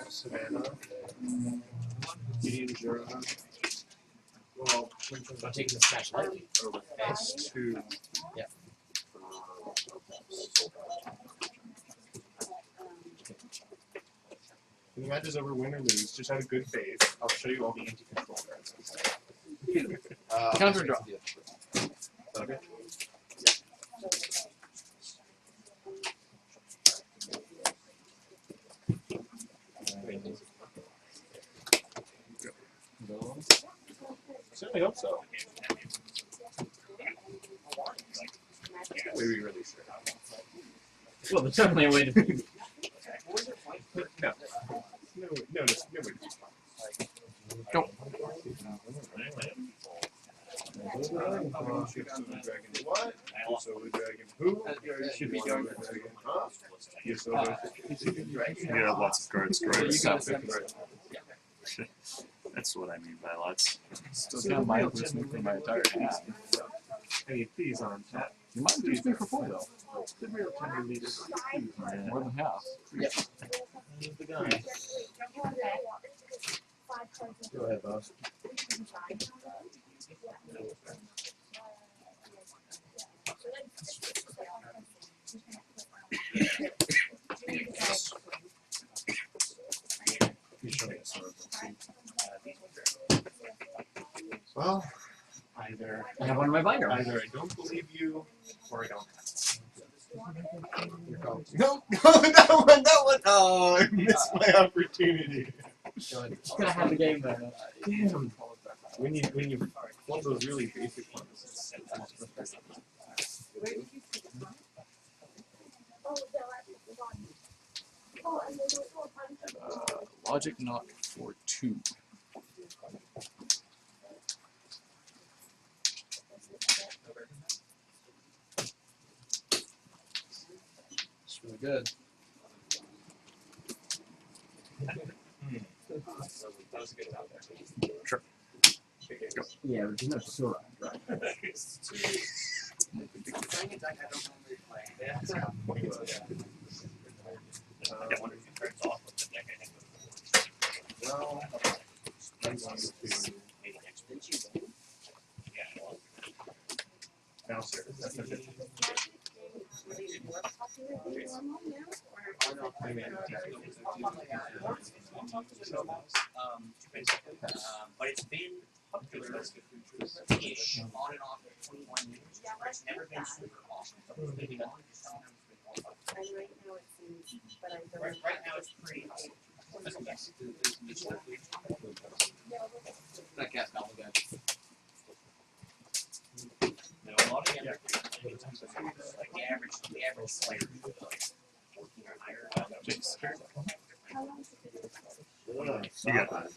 Savannah. Gideon Jura. Well, I'm taking the smash lightly. plus 2. Yeah. When the match is over, win or lose, just have a good faith. I'll show you all the anti-control cards. Counter draw. Okay. Certainly hope so. We really should. well, there's definitely a way to do. No. No. Go. What? Solar Dragon who? Should be going. Huh? Yes, over. Yeah, lots of cards, correct? You got 7. That's what I mean by lots. still got my listening for my entire hand. Hey, please on tap. You might lose me for 4 though. The real tender leaders. More than half. He's the guy. Go ahead, boss. Well, either I have one in my binder. either I don't believe you, or I don't have it. No, that one. Oh, I missed my opportunity. Could have had the game then. Damn. When you one of those really basic ones. Logic knock for 2. It's really good. Sure. Yeah, but there's no Sora, right? Well, I'm going to downstairs. That's okay. But it's been popular-ish on and off for 21 years, but it's never been super awesome. Maybe not. Right now it's pretty. That cat smell again. No, a lot of the other like the average player is like 14 or higher. You got that.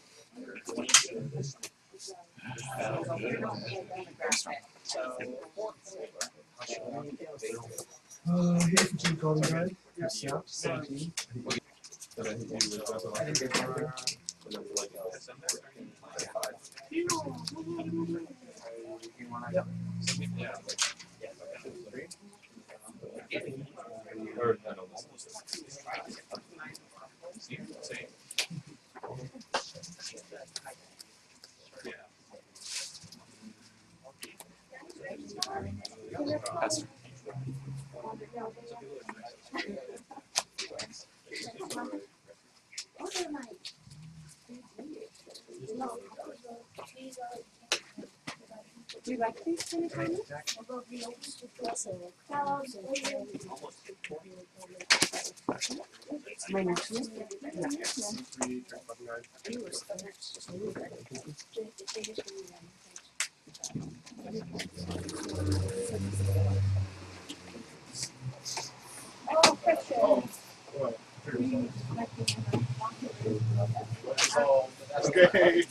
Here's what you call me, right? Yeah. That I hit you with weapon. Or, I don't That's Do you like these kind of things? My next one? Oh, Christian. Okay.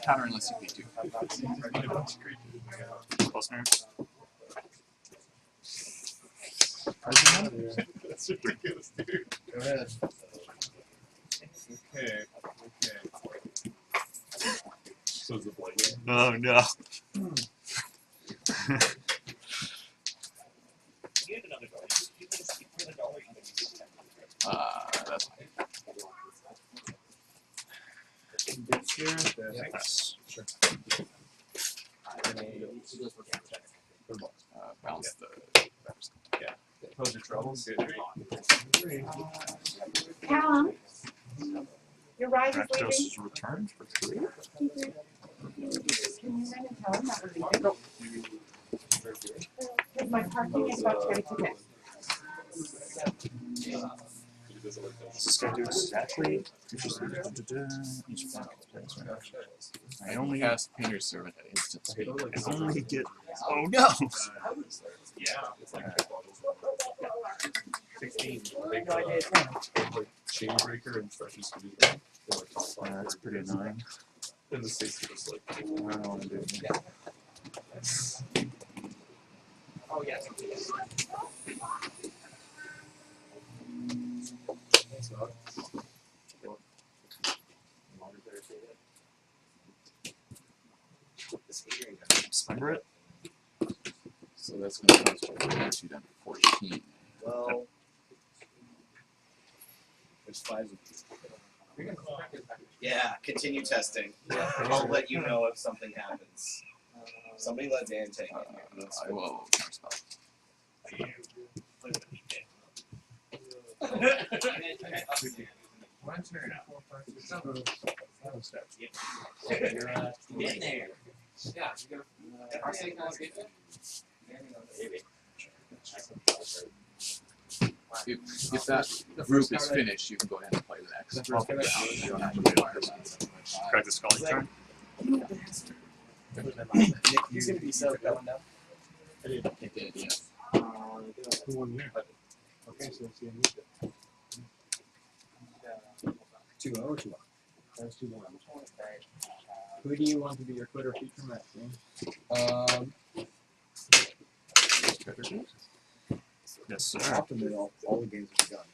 counter unless you need to. Close nerves. That's ridiculous, dude. Go ahead. Okay. So is the blade. Oh no. You have another dollar. You can just for the dollar. You can use it. That's fine. Bits here. Yes. Sure. Balance the. Pose your troubles. Callum, your ride is Rakdos leaving. is returned for 3. Can you ring and tell him that we're leaving? Because my parking is about to get a ticket. Does this guy do exactly? Each block. I only cast Painter's Servant at instant speed. I only get. Oh no! Yeah. It's like 16. Chain breaker and stretches to do that. That's pretty annoying. And the state's just like. I don't want to do it. Oh yes. Remember it? So that's going to cost you down to 14. Well, There's 5 of these. yeah, continue testing. I'll let you know if something happens. Somebody let Dan take it. I will counterspell. My turn. You're in there. Yeah, you're gonna. Our signals get there. If that group is finished, you can go ahead and play the next round. You don't have to wait on Craig the Scully turn. Nick, you're gonna be so going now. It did, yeah. Who won here? Okay, so it's the 2-0 or 2-1? That's 2-1. Who do you want to be your Twitter feature match game? Yes, sir. Optimally, all the games will be done.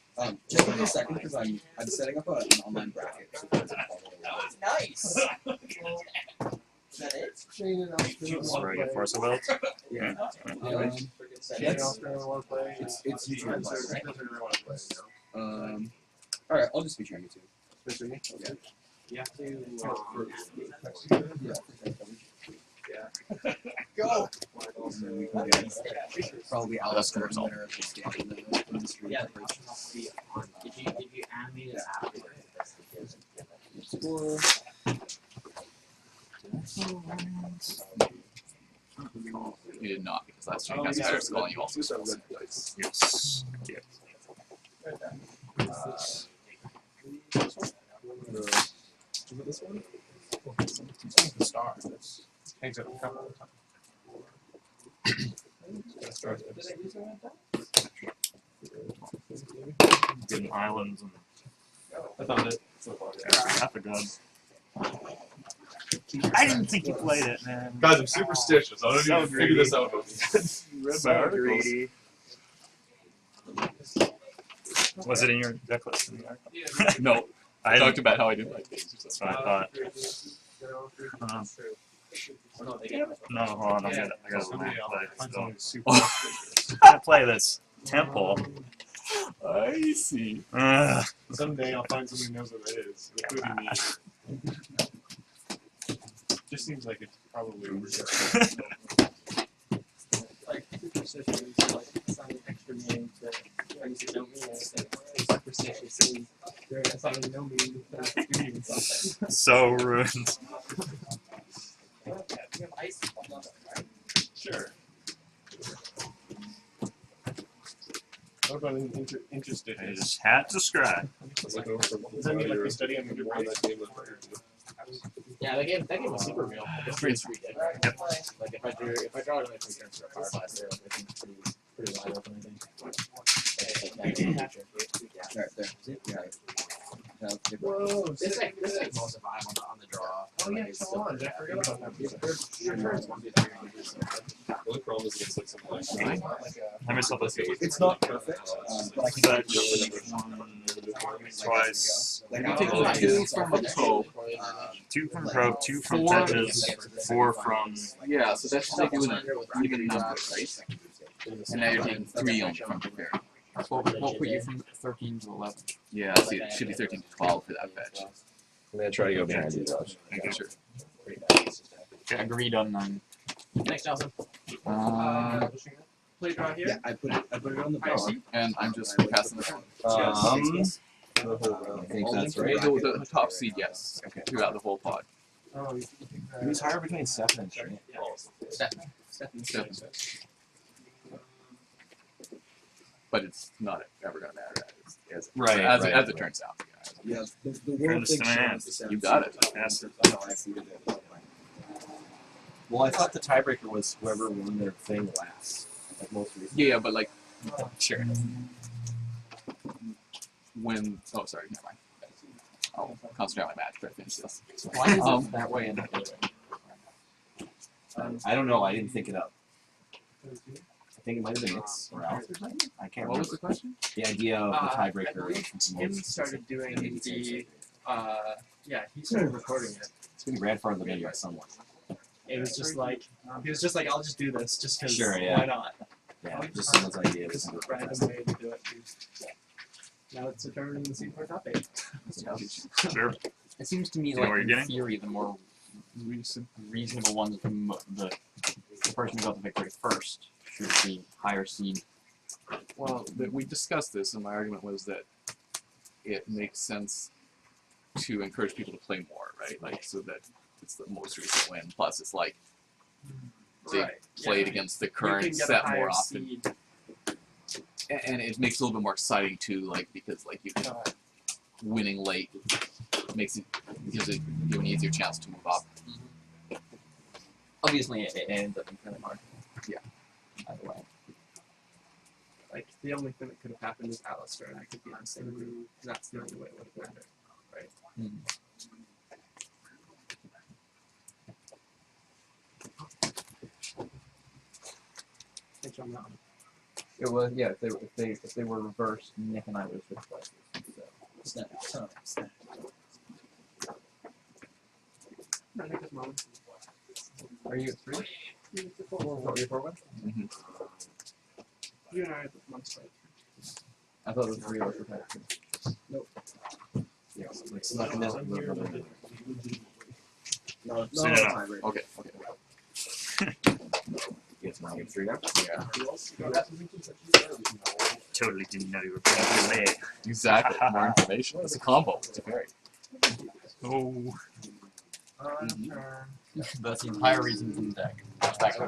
Just give me a second because I'm setting up an online bracket. So that's Nice. Is that it? Shane and Austin So we're get Force of Will. yeah. Shane and Austin want to play. It's YouTube. Spencer doesn't really want to play. All right, I'll just feature you two. Yeah. You have to. Yeah. Go. And then we can get probably Oh, that's the Alistair, result. winner of this game in the industry. Yeah. Did you animate it after? Score. You did not, because last turn you guys started calling you also. Yes. Yeah. Is it this one? It's the star. This hangs up a couple of times. Getting islands and I found it. half a gun. I didn't think you played it, man. Guys, I'm superstitious. I don't So even figure this out. So greedy. Was it in your deck list? No, I I talked about how I didn't like things. That's what I thought. No, hold on. I got to play. Can't play this temple. I see. Someday I'll find someone who knows what it is, including me. Just seems like it's probably. Like superstition is like assigning extra meaning to things that don't mean anything. Superstitiously, they're assigning no meaning to things that mean something. So ruined. Sure. What about interested? I just had to scratch. Does that mean like we study on your brain? Yeah, that game was super real. It's pretty sweet. Like if I draw it only 3 turns for a card last year, I think it's pretty wide open. I think. Alright, there. See? Yeah. Whoa! This like most of mine on the draw. Oh yeah, challenge. I forgot about that. Your turns 1, 2, 3. The only problem is against like something like I myself let's see. It's not perfect, but I can Twice. Like, You take I'll- 2 from a Pope. 2 from Pro, 2 from 4. Tetris, 4 from. Yeah, so that's like doing an even number, right? And now you're taking 3 only from preparing. What put you from 13 to 11? Yeah, see, it should be 13 to 12 for that fetch. I'm gonna try to go behind you, Josh. Okay, sure. Agreed on 9. Thanks, Nelson. Play draw here. Yeah, I put it on the board. And I'm just passing the turn. I think that's right. The top seed, yes. Okay. Throughout the whole pod. Oh, you Who's higher between Stefan and Shane? Seven. But it's not ever going to matter as it turns out. Yeah, the world thinks Sean's the You got it. Yes. Well, I thought the tiebreaker was whoever won their thing last. Like most recently. Yeah, but like, sure. When, oh, sorry, never mind. I'll concentrate on my match, but finish this. Why is it that way and that way? I don't know. I didn't think it up. I think it might have been Nick's or Al's or something. I can't What remember. was the question? The idea of the I tiebreaker. believe Tim most started doing maybe it's the, yeah, he started recording it. It's been grandfathered the video by someone. It was just like, he was just like, I'll just do this, just because, Sure, yeah. why not? Yeah, just someone's idea. Just a random way to do it. Now it's determining the seed for top 8. Sure. It seems to me You know like where in you're getting? theory the more reasonable ones, the person who got the victory first should be higher seed. Well, we discussed this, and my argument was that it makes sense to encourage people to play more, right? Like so that it's the most recent win. Plus, it's like they played against the current set more often, and it makes it a little bit more exciting too. Like because like you can winning late gives it you an easier chance to move up. Obviously, it ends up in kind of hard. Yeah. Either way. Like, the only thing that could have happened is Alistair and I could be on the same group. That's the only way it would have mattered. Right? Which I'm not. It was, yeah, if they were reversed, Nick and I would have switched places. So, snap. No, Nick is mom. Are you at 3? What, you're 4-1? You and I are the months right. I thought it was 3 or 4. Nope. Yeah, it's not gonna No, Okay. It's now 3 now. Yeah. Totally didn't know you were playing me. Exactly. More information. It's a combo. It's a very. Oh. That's the entire reason in the deck. Back to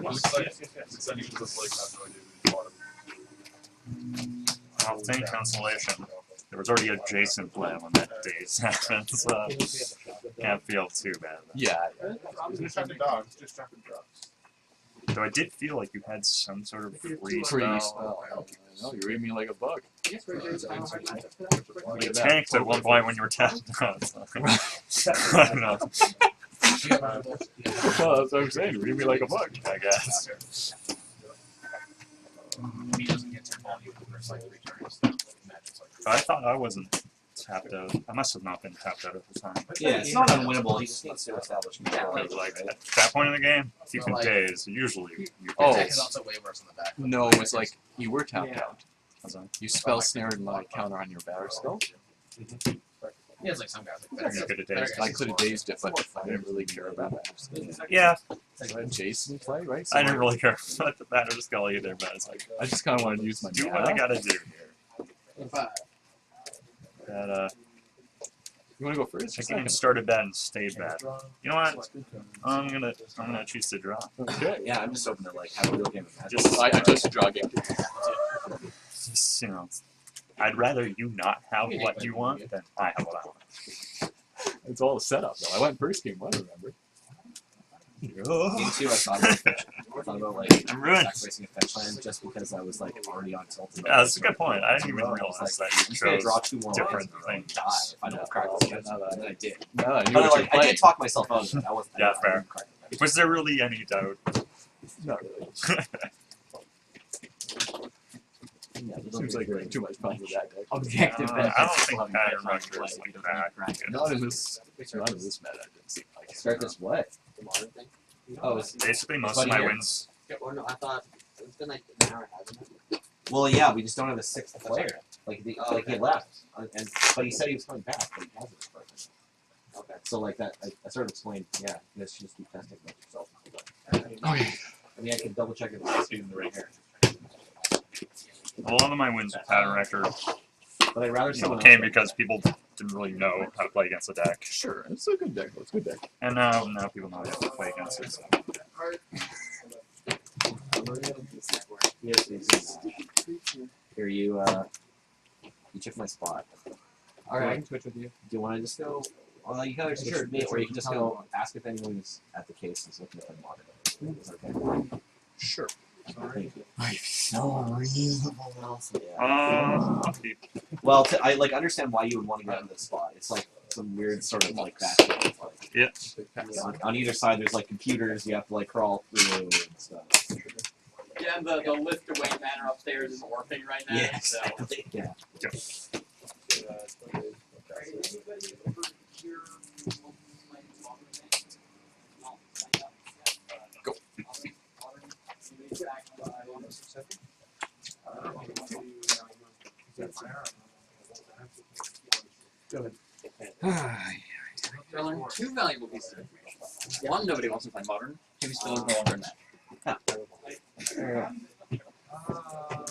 I'll take consolation. There was already a Jason play when that days happened, so can't feel too bad. Yeah. Distracted dogs, distracted drugs. Though I did feel like you had some sort of free Free spell. spell. No, you read me like a bug. You tanked at one point when you were tapped out. So. I don't know. Well, that's what I'm saying. Read me like a bug. I guess. But I thought I wasn't tapped out. I must have not been tapped out at the time. Yeah, it's not unwinnable. He just needs to establish control. But like at that point in the game, if you can daze, usually you Oh. Deck is also way worse on the back. No, it's like you were tapped Yeah. out. You spell snared my counter on your battle spell. Yeah, it's like some guys. you could have dazed. I could have dazed it, but I didn't really care about that. Yeah, So I had Jason play, right? So I didn't really care about the batter skull either, but it's like, I just kind of wanted to use my do what I gotta do here. That You want to go first? the game started bad and stayed bad. You know what? I'm gonna choose to draw. Okay. Yeah, I'm just hoping to like have a real game of Magic. Just I just draw a game. Just, you know, I'd rather you not have what you want than I have what I want. It's all a setup, though. I went first game 1, remember? Game 2, I thought about like I'm ruined. sacrificing a fetch land just because I was like already on tilt. Yeah, that's a good point. I didn't even realize that you I'm just gonna chose draw 2 more different lands things. and die if I don't crack this fetch land. And then I did. No, I knew But what you like, I played. did talk myself out of it. I wasn't. Yeah, I fair. didn't crack the fetch Was there really any doubt? Not really. Seems like too much fun with that deck. Objective I benefits. don't think of having pattern that rush play. is You like don't that. need to Not in this meta, it didn't seem like it. Start this what? The modern thing. Oh, it's, Basically, most Buddy of my here. wins. Yeah, or no, I thought it's been like an hour, hasn't it? well, yeah, we just don't have a 6th player. Like like he left, and but he said he was coming back, but he hasn't. Okay. So like that, I sort of explained. Yeah, you guys should just keep testing with yourself. Okay. I mean, I can double check if it's in the right here. A lot of my wins with pattern record But I'd rather someone came else. because people didn't really know how to play against the deck, Sure, it's a good deck. It's a good deck. and now people know how to play against it. So. Yes, yes. Here, you took my spot. Alright, I can switch with you. Do you want to just go? Well, you can either switch with me, or you can just go ask if anyone who's at the case is looking at the monitor. Okay. Sure. Thank you. So reasonable, Nelson. Yeah. Well, I like understand why you would want to get into this spot. It's like some weird sort of like back. Like, Yeah. on either side, there's like computers you have to like crawl through and stuff. Yeah, and the lift away manor upstairs is working right now. Yeah, So. exactly. Yeah. Go. I learned 2 valuable pieces of information. 1, nobody wants to play modern. 2, still no longer in that.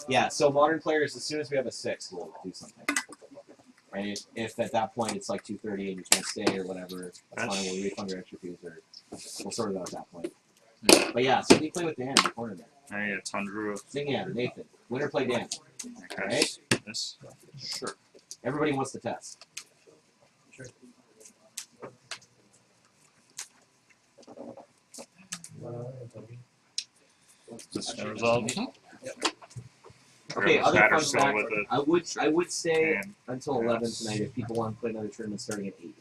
Yeah. So modern players, as soon as we have a 6, we'll do something. And if at that point it's like 2:30 and you can't stay or whatever, that's fine. We'll refund your extra fees or we'll sort it out at that point. But yeah, so we play with Dan in the corner there. I need a tundra. Sing Dan, Nathan. Winner play Dan. Okay. Right? This. Sure. Everybody wants to test. Sure. This result. Okay, other fun Patterson fact. with it. I would stay And until 11 tonight if people want to play another tournament starting at 8.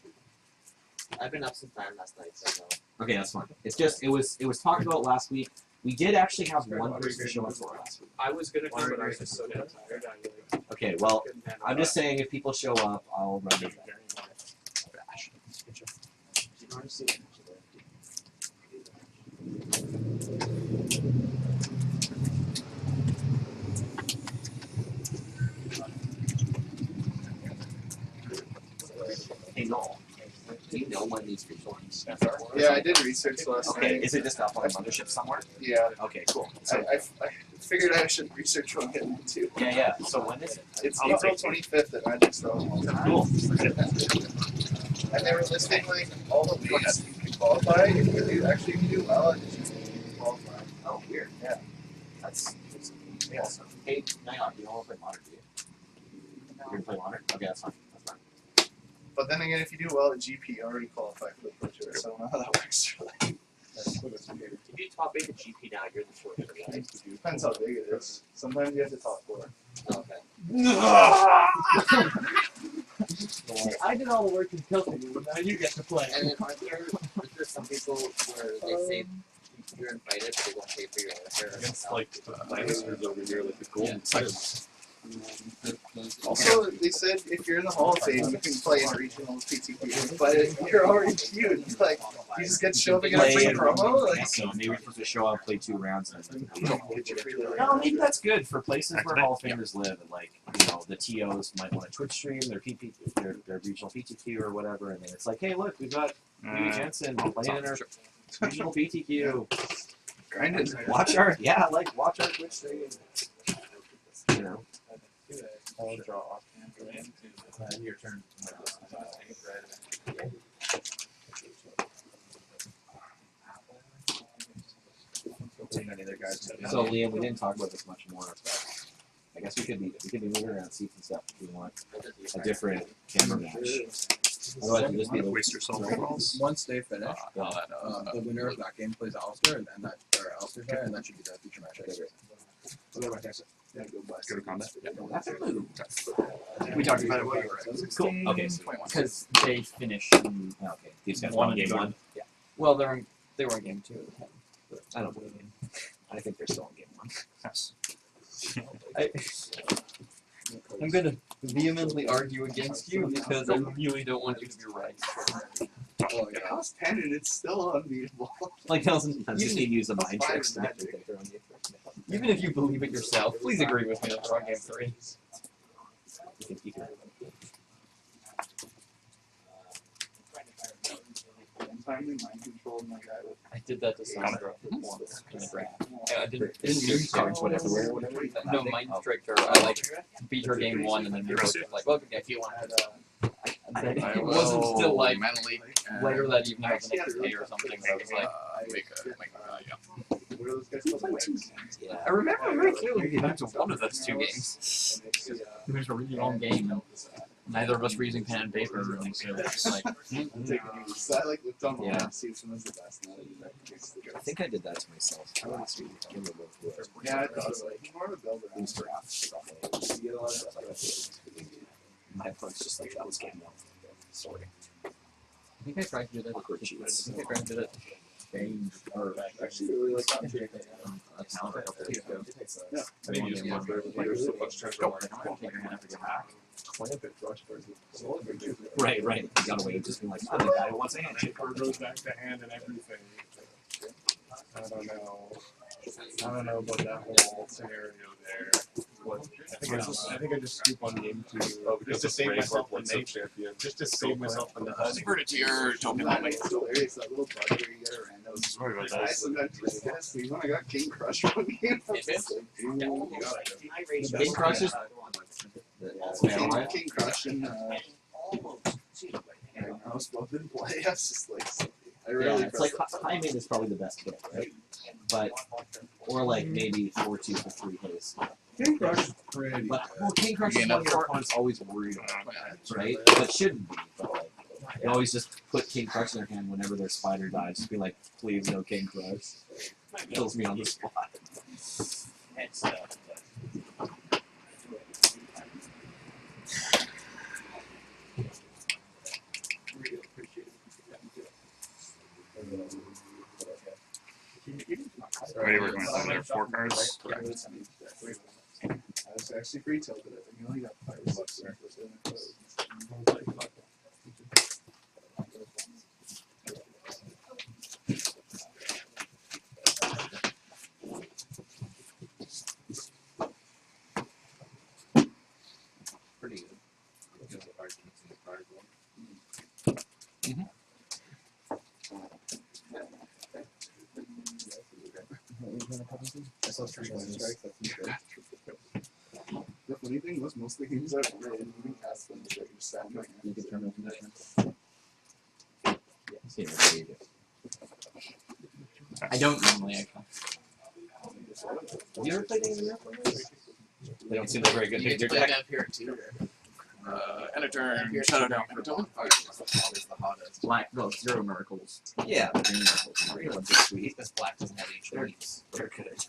I've been up since 9 last night, so no. Okay, that's fine. It's just it was talked about last week. We did actually have one person show up for last week. I was gonna come, but I was just so damn tired. I like, Okay, well, couldn't handle I'm just that. saying if people show up, I'll run it. Hey, Noel, do you know when these people Yeah, I did research last Okay, night. is it just up on the mothership somewhere? Yeah. Okay, cool. I, So, I figured I should research what I'm getting into. yeah. So when is it? It's I'll April take 25th at Magic Stone. Cool. And they were listing like all the ways you can qualify. If you do, actually, if you do well, you can qualify. Oh, weird. Yeah. That's awesome. Hey, hang on. You don't want to play modern, do you? You're gonna play modern? Okay, that's fine. That's fine. But then again, if you do well at GP, you already qualify for the Pro Tour, so I don't know how that works really. If you top 8 at GP now, you're the short hitter, right? Depends how big it is. Sometimes you have to top 4. Okay. I did all the work in Tilton, now you get to play. And then aren't there some people where they say you're invited, but they won't pay for your airfare? Against like dinosaurs over here, like the golden times. Also, they said if you're in the Hall of Fame, you can play in regional PTQ. But if you're already queued, like, you just get to show up and get a free promo? Like, So maybe we're supposed to show up, play 2 rounds, and then get your free little- no, maybe that's good for places where Hall of Famers live, and like the TOs might want to Twitch stream their their regional PTQ or whatever, and then it's like, hey, look, we've got Lee Jensen playing in our regional PTQ. Grinding. Watch our Twitch stream. You know. I'll draw. Your turn. So Liam, we didn't talk about this much more. But I guess we could be moving around seats and stuff if we want a different camera match. Otherwise, we'll just be waste yourself. Once they finish, the winner of that game plays Alistair, and that or Alistair's there, and that should be the feature match. Go to combat. We talked about it. Whatever. Cool. Okay. Because they finish. Okay. These guys One won game and 1. Yeah. Well, they were in game 2. I don't believe you. I think they're still in game 1. Yes. I'm gonna vehemently argue against you because I really don't want you to be right. Oh, yeah. House Pendant, it's still unbeatable. Like Nelson, I just need to use a mind trick to Magic. make their own game. Even if you believe it yourself, please agree with me that we're on game 3. You can Finally mind control my guy with I did that to Sandra once in the draft. I didn't use cards went everywhere. No, mind tricked her. I like beat her game 1 and then we both like, well, if you want to. It wasn't still like later that evening or the next day or something. So I was like, what are those guys called? Yeah. I remember very clearly we went to one of those 2 games. It was a really long game. And neither of us were using pen and paper really, so it's like, I'm taking you. So I like looked on the Yeah. line to see which one was the best. I think I did that to myself. I want to Yeah, I thought so. More of a builder. My opponent's just like, that was game 1. Sorry. I think I tried to do that. Awkward cheats. I think I tried to do that. Change or Actually, really like that. a talent a couple days ago. Yeah. I need to use one for like there's so much transfer. Take your hand after your hack. Right. You gotta wait. Just be like, oh, the guy who wants a handshake. Or goes back to hand and everything. I don't know about that whole scenario there. I think I just scoop on game 2 just to save myself the champion. Just to save myself from the Convert it to your token. It's hilarious, that little bug where you get a random. Sorry about I that. sometimes just guess when I got King Crush one game. I was just like, dude, Game Crush is King Crush and Mouse both didn't play. I was just like, I really. Yeah, it's like high mid is probably the best hit, right? But or like maybe 4-2 for 3 haste. King Crush is pretty. But well, King Crush is Yeah, one your opponent's always worried about, right? But shouldn't be. But like, you always just put King Crush in their hand whenever their spider dies. Just be like, please no King Crush. Kills me on the spot. Ready, we're going to another 4 cards. I was actually free tilted it. You only got $5 there. Pretty good. I saw strikes. That's good. The funny thing was, most of the games I've played, moving past them, so you just sat in my hand. You can turn off condition. Yeah, you do. I don't normally actually. Have you ever played any of the players? They don't seem like very good. You get to Your play deck. down here too. End of turn. Shut it down. Black, well, 0 miracles. Yeah, Green miracles. the green ones are sweet. Because black doesn't have any trees. They're good.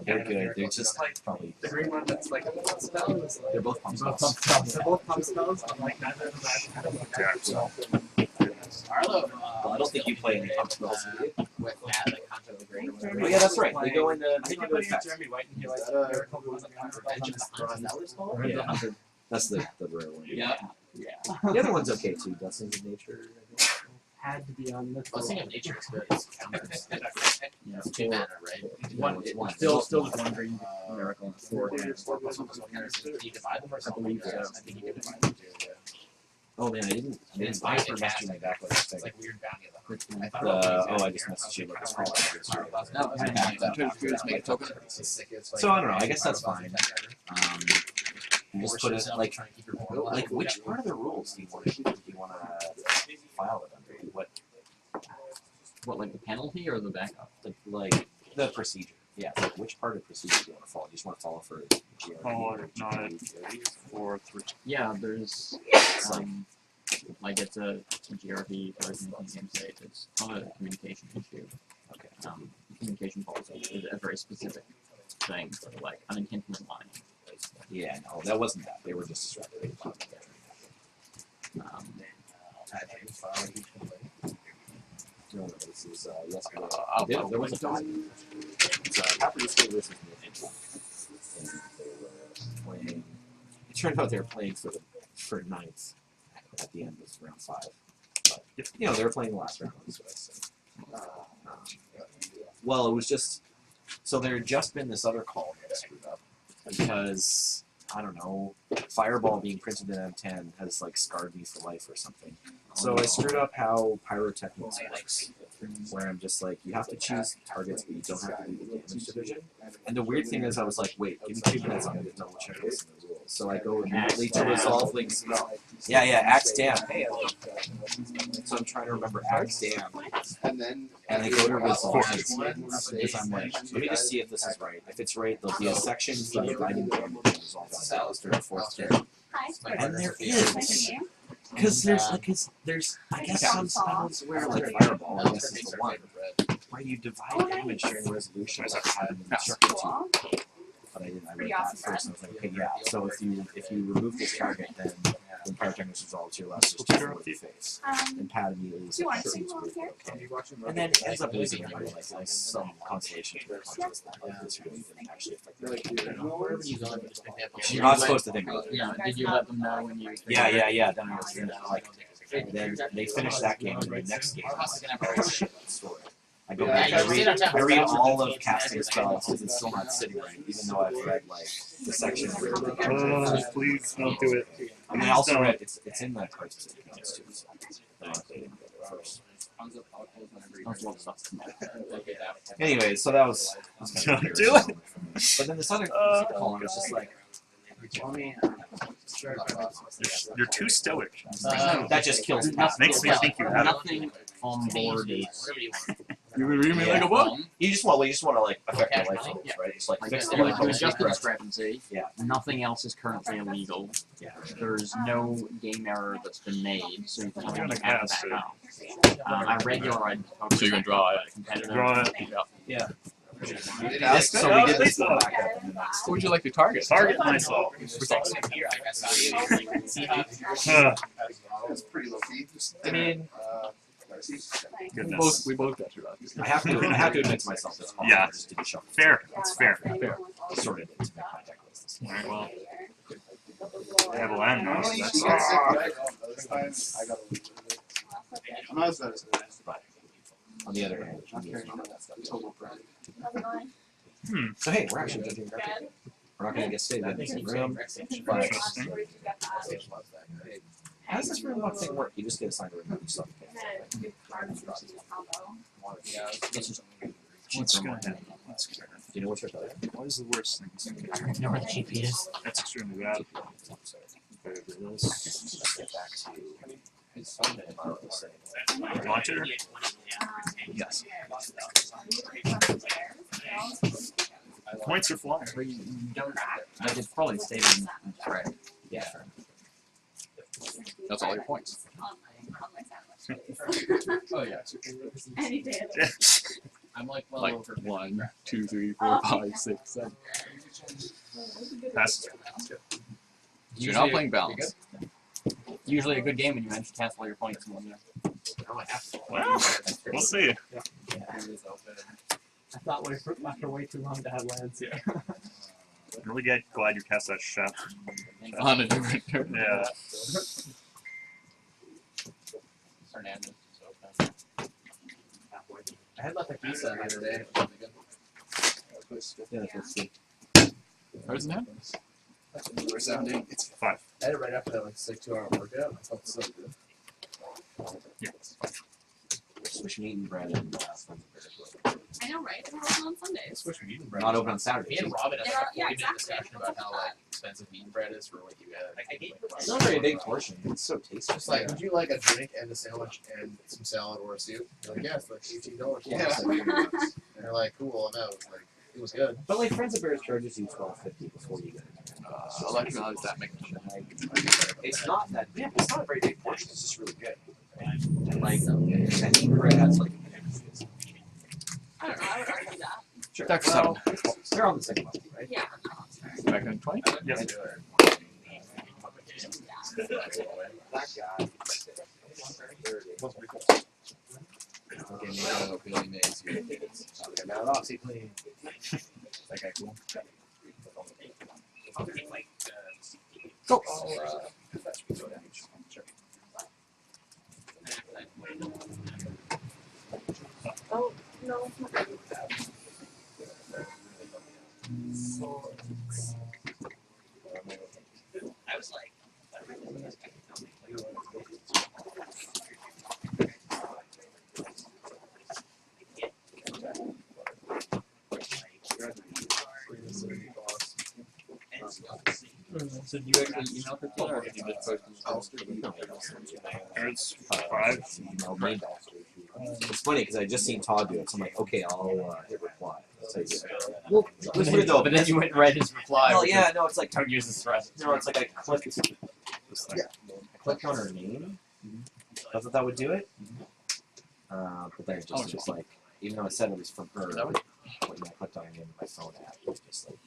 They're good. They're just probably. The green one that's like a pump spell is They're both pump both spells. pump spells. They're both pump spells. I'm like neither of them I don't look at. So Arlo, Well, I don't think you play any pump spells. Do you? with that, like Contra the Great or whatever. Oh yeah, that's right. They go into. I They think go I'm into putting effect. Jeremy White and he likes Is that a- Miracle wasn't pump spell. Vengeance Just on bronze. Zelda's Ball? Or the Yeah. 100. That's the rare one. Yeah. The other one's okay too. Blessings of Nature. Had to be on the Blessing of Nature experience counters. Yeah, It's 2 mana, right? One, it's one. still with 1 green miracle and 4 Do hands. you divide them or I something? believe so. I think you can divide them too. Oh man, I didn't buy it for mastering my back like It's thing. like weird bounty though. I thought Oh, I just messaged you about the scroll. No, it's Make a token. So I don't know. I guess that's fine. You just put it like which part of the rules do you want to file it under? What, like the penalty or the backup? Like the procedure. Yeah, like which part of procedure do you want to follow? You just want to follow for Oh, not for 3. Yeah, there's like it's a GRP or in game state. It's not a communication issue. Okay. Communication policy is a very specific thing for like unintentional lying. Yeah, no, that wasn't that. They were just distracted. No, this is yesterday. There was a time. Property State versus Newton. And they were playing. It turned out they were playing for ninth at the end of round 5. But you know, they were playing the last round. Well, it was just so there had just been this other call that screwed up because I don't know, Fireball being printed in M10 has like scarred me for life or something. So I screwed up how pyrotechnics works, where I'm just like, you have to choose targets, but you don't have to do the damage division. And the weird thing is, I was like, wait, give me 2 minutes, I'm going to double check this in the rules. So I go immediately to resolve Link's spell. Yeah, Axe Dam. So I'm trying to remember Axe Dam. And And I go to resolve it because I'm like, let me just see if this is right. If it's right, there'll be a section for the writing damage and resolve spells during the 4th turn. And there is. Because there's I guess some spells where like Fireball, I guess is the one, where you divide damage during resolution like I had been instructed to. But I didn't. I read that first and I was like, okay, yeah. So if you remove this target, then when pyrotechnics resolves, you're allowed to just destroy the face. And Pat immediately was like, that seems weird, but okay. And then it ends up losing by like some consolation to the contest that like this really didn't actually affect the You're not supposed to think about it. Yeah, did you let them know when you? Yeah. Then I was like, then they finished that game, and the next game, I'm like, oh shit, that's story. I go back, I read all of casting spells because it's still not sitting right, even though I've read like the section. Please don't do it. And I also read it's in the card specific notes too. So I included it first. Anyway, so that was Don't do it. But then this other call was just like, You're too stoic. That just kills passive. Makes me think you have it. Nothing on board is. You would read me like a book? You just want to like affect your life levels, right? Just like fix the life To levels. adjust the discrepancy, Yeah. nothing else is currently illegal. Yeah. There's no game error that's been made, so you can I'm have gonna to back cast it. up. At regular, I'd probably So you're gonna draw it. competitive. Draw it. Yeah. So we did this little backup. What would you like to target? Target myself. That's pretty low key. I mean, Goodness. We both got you out. I have to admit to myself that's possible. Yeah. I just didn't shuffle. Fair. It's fair. Sorted it to make my deck list. Alright, well. I have a land now, so Well, that's you got sick, right? This time, I gotta leave it. I'm not as bad as that. But on the other hand, Total pride. so hey, we're actually judging graphic. We're not gonna get stayed in the same room. But interesting. how does this room lock thing work? You just get assigned a room and you suck. It's just What's gonna happen? Let's go. do you know what you're talking about? What is the worst thing? know where the GP is. That's extremely bad. Let's get back to Launcher? yes. Points are flying. Where you don't. Like, it's probably saving right. Yeah. That's all your points. Oh yeah. Any day. I'm like well Like over 1, 2, 3, 4, 5, 6, 7. Passes. So you're not playing balance. Usually a good game when you manage to cast all your points in one year. Well, we'll see. I thought after way too long to have lands here. Really glad you cast that chef. On a different turn. Yeah. Hernandez. So, I had left a pizza the other day. It was really good. Yeah, let's see. Where's it at? We're 17. It's 5. I had it right after that like 2-hour workout. I felt so good. Yeah. Swish meat and bread and I know, right? We're open on Sundays. not open on Saturday. Me and Robin had like a Yeah, 40-minute exactly. discussion about how like expensive meat and bread is for what you get. It's not a very big portion. It's so tasty. Just like, would you like a drink and a sandwich and some salad or a soup? You're like, yeah, it's like $18. Yeah. And they're like, cool, I know. Like, it was good. But like Friends of Bears charges you $12.50 before you get it. Electrolyze that make It's not that. Yeah, it's not a very big portion. It's just really good. And like, that meat bread has like. I don't know. I would argue that. Sure. Dr. Well, they're on the same level, right? Yeah. Back in 20? Yes. That guy. Okay, maybe I'll go Billy Mays here. Okay, now that's clean. That guy cool? Go. Oh, no. I was like, So do you actually email Christina or did you just post in There's 5. It's funny because I just seen Todd do it, so I'm like, okay, I'll hit reply. So yeah. Well, it was weird though. But then you went and read his reply. Well, yeah, no, it's like Don't use this thread. no, it's like I clicked. I clicked on her name. I thought that would do it. But then it just was like, even though it said it was from her, when I clicked on her name in my phone app, it was just like.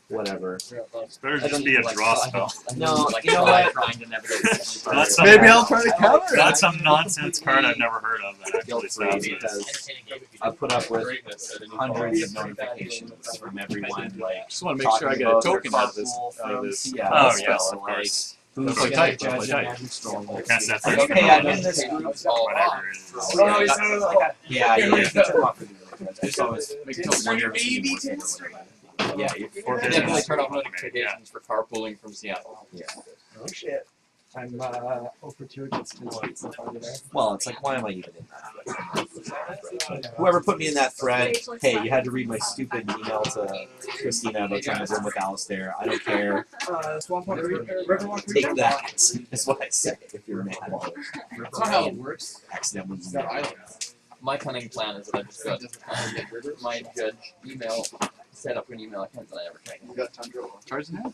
Whatever. Better just be a draw spell. No, Like you know what? trying to navigate. That's some, Maybe I'll try to counter it. that's some nonsense card I've never heard of that actually sounds nice. Because I put up with hundreds of notifications from everyone, like Just want to make sure I get a token out of this. from Seattle. Oh, yes, so, of like, course. who's Play gonna tight, judge play it tight. and strong? Can't say that's Like, like, okay, I'm in this group. whatever it is. Oh, no, he's yeah, Just always Make it one year. yeah, Or Definitely business. turn off Yeah. notifications for carpooling from Seattle. yeah. Oh shit. I'm 0 for 2 against Misfits so far today. well, it's like, why am I even in that? Whoever put me in that thread, hey, you had to read my stupid email to Christina about trying to room with Alistair. I don't care. Take that, is what I say if you're mad. That's not how it works. Accidentally. My cunning plan is that I just got my judge email, set up an email account that I ever check. Charge now?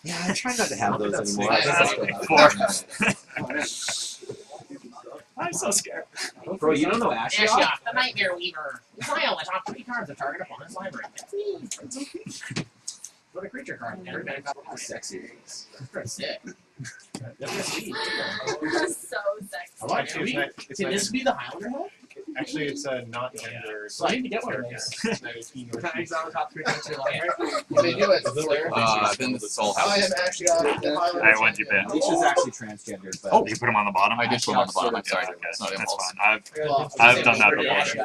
Yeah, I'm trying not to have those anymore. I'm so scared. Bro, you don't know Ashiok? Ashiok, the Nightmare Weaver. File is off 3 cards of target opponent's library. Put a creature card in there. How sexy it is. That's sick. So sexy. I like it. Can this be the Highlander head? Actually, it's a not gender. So I need to get one of those. Can I exile the top 3 cards of your library? They do it. I've been to the Soul I House. am actually on I want you Ben. Leash is actually transgendered, but Oh, you put him on the bottom? I did put him on the bottom. I'm sorry. Okay, It's not that's impulse. fine. I've done that before.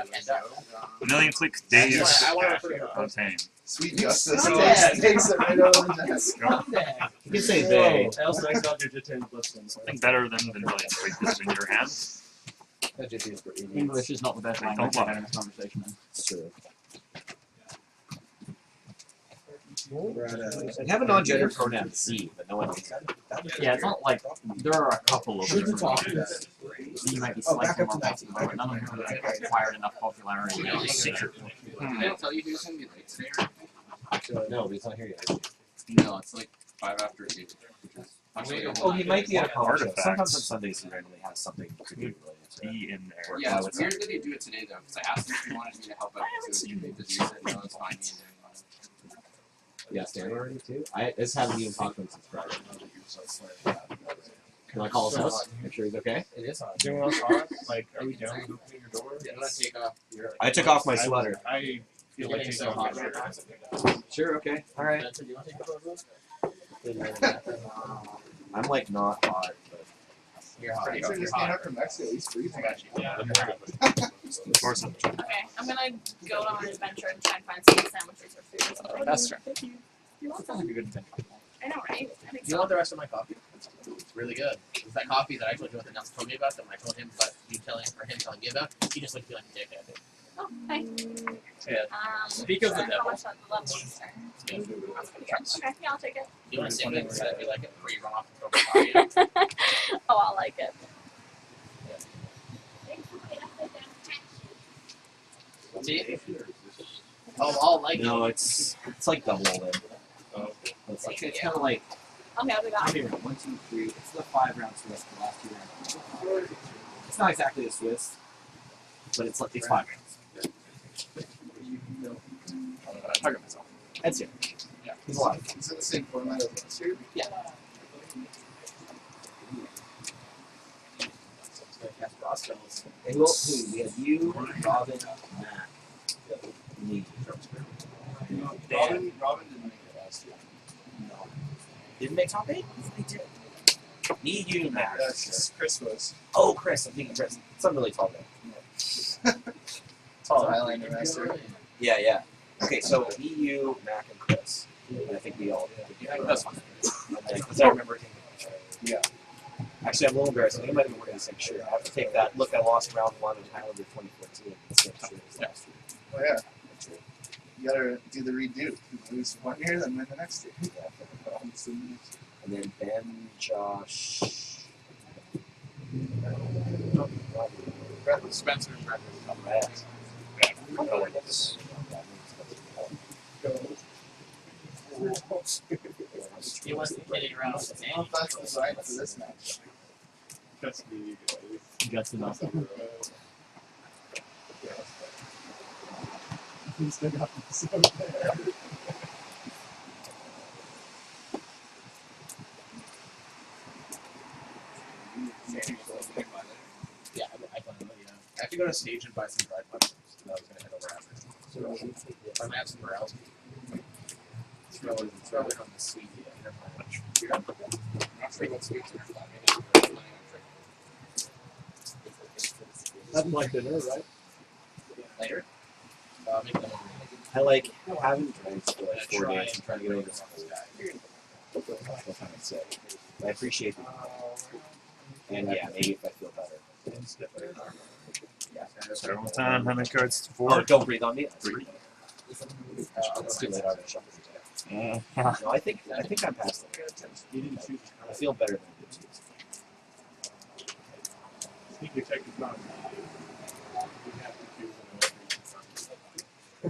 A million click days. I want to put it Obtain. Sweet justice. Scumbag. Takes it right over the desk. you can say they. I also exiled your Jiten Blitzman. Something better than million click this in your hands. English is not the best language to have in this conversation. It's true. I have a non-gender pronoun Z, but no one knows that. Yeah, it's not like there are a couple of Should we different talk languages. You might be Oh, back slightly up more to 19. popular, but none of them have acquired enough popularity. They don't tell you who's going to be late today? No, but he's not here yet. No, it's like 5 after 8. Oh, he might be at a concert. Artifacts. Sometimes on Sundays he randomly has something to do related to it. Be in there. Yeah, it's weird that you do it today though, because I asked him if he wanted me to help out with the because you said no, it's fine. Yeah, Stan already too? This hasn't even talked to him since Friday. Can I call his house? Make sure he's okay? It is hot. Is anyone else hot? Like, are we done with opening your door? You want to take off your... I took off my sweater. I feel like taking off my shirt. Sure, okay. Alright. Spencer, do you want to take off those? I'm like not hot, but You're hot. Pretty sure this came out from Mexico. He's freezing. I got you. Yeah. Of course I'm Okay, I'm gonna go on an adventure and try and find some sandwiches or food. That's right. Thank you. You want Sounds some? like a good adventure. I know, right? I think Do you so. want the rest of my coffee? It's really good. It's that coffee that I told you what the nuts told me about, that when I told him about you telling or him telling me about, he just looked at me like a dick. Oh, hi. Yeah. Speak of the How devil. much on the level is there? Okay, yeah, I'll take it. Do you want to sing it so that we like it before you run off and throw the coffee? Oh, I'll like it. See? Oh, I'll like no, it. it's like double lid. It's like it's kind of like Okay, I'll be back. 1, 2, 3. It's the 5-round Swiss. The last 2 rounds. It's not exactly a Swiss, but it's 5 rounds. Target myself. That's it. Yeah, he's alive. Is it the same format as last year? Yeah. And who else? We had you, Robin, Matt, me. Robin didn't make it last year. Didn't make top 8? They did. Me, you, Matt. Yes, Chris was. Oh, Chris. I'm thinking Chris. Some really tall guy. It's all Highlander master. Yeah, yeah. Okay, so me, you, Mac, and Chris. And I think we all did. That's fine. Because I remember taking a picture. Yeah. Actually, I'm a little embarrassed. I think I might have been wearing the same shirt. I have to take that. Look, I lost round 1 in Highlander 2014. The same shirt as last year. Oh yeah. You gotta do the redo. You lose 1 year, then win the next year. And then Ben, Josh. Spencer and Brett. Matt. He wants to hit it around with the name. That's designed for this match. Just me, guys. Just enough. We still got this over there. Yeah, I don't know. Yeah. I have to go to stage and buy some dried mushrooms. And I was gonna head over after. I'm gonna have some morels. It's really on the sweet. Nothing like dinner, right? Later. Make them I like haven't drank for like 4 try days. I'm trying to get over this cold. guy. That's what I'm saying. I appreciate it. And yeah, maybe if I feel better. Start one time. How many cards? Oh, 4. don't breathe on me. Three. It's too late. I already shuffled it. Yeah. No, I think I'm past it. You didn't choose. I feel better than I did choose. Sneak attack is not. We have to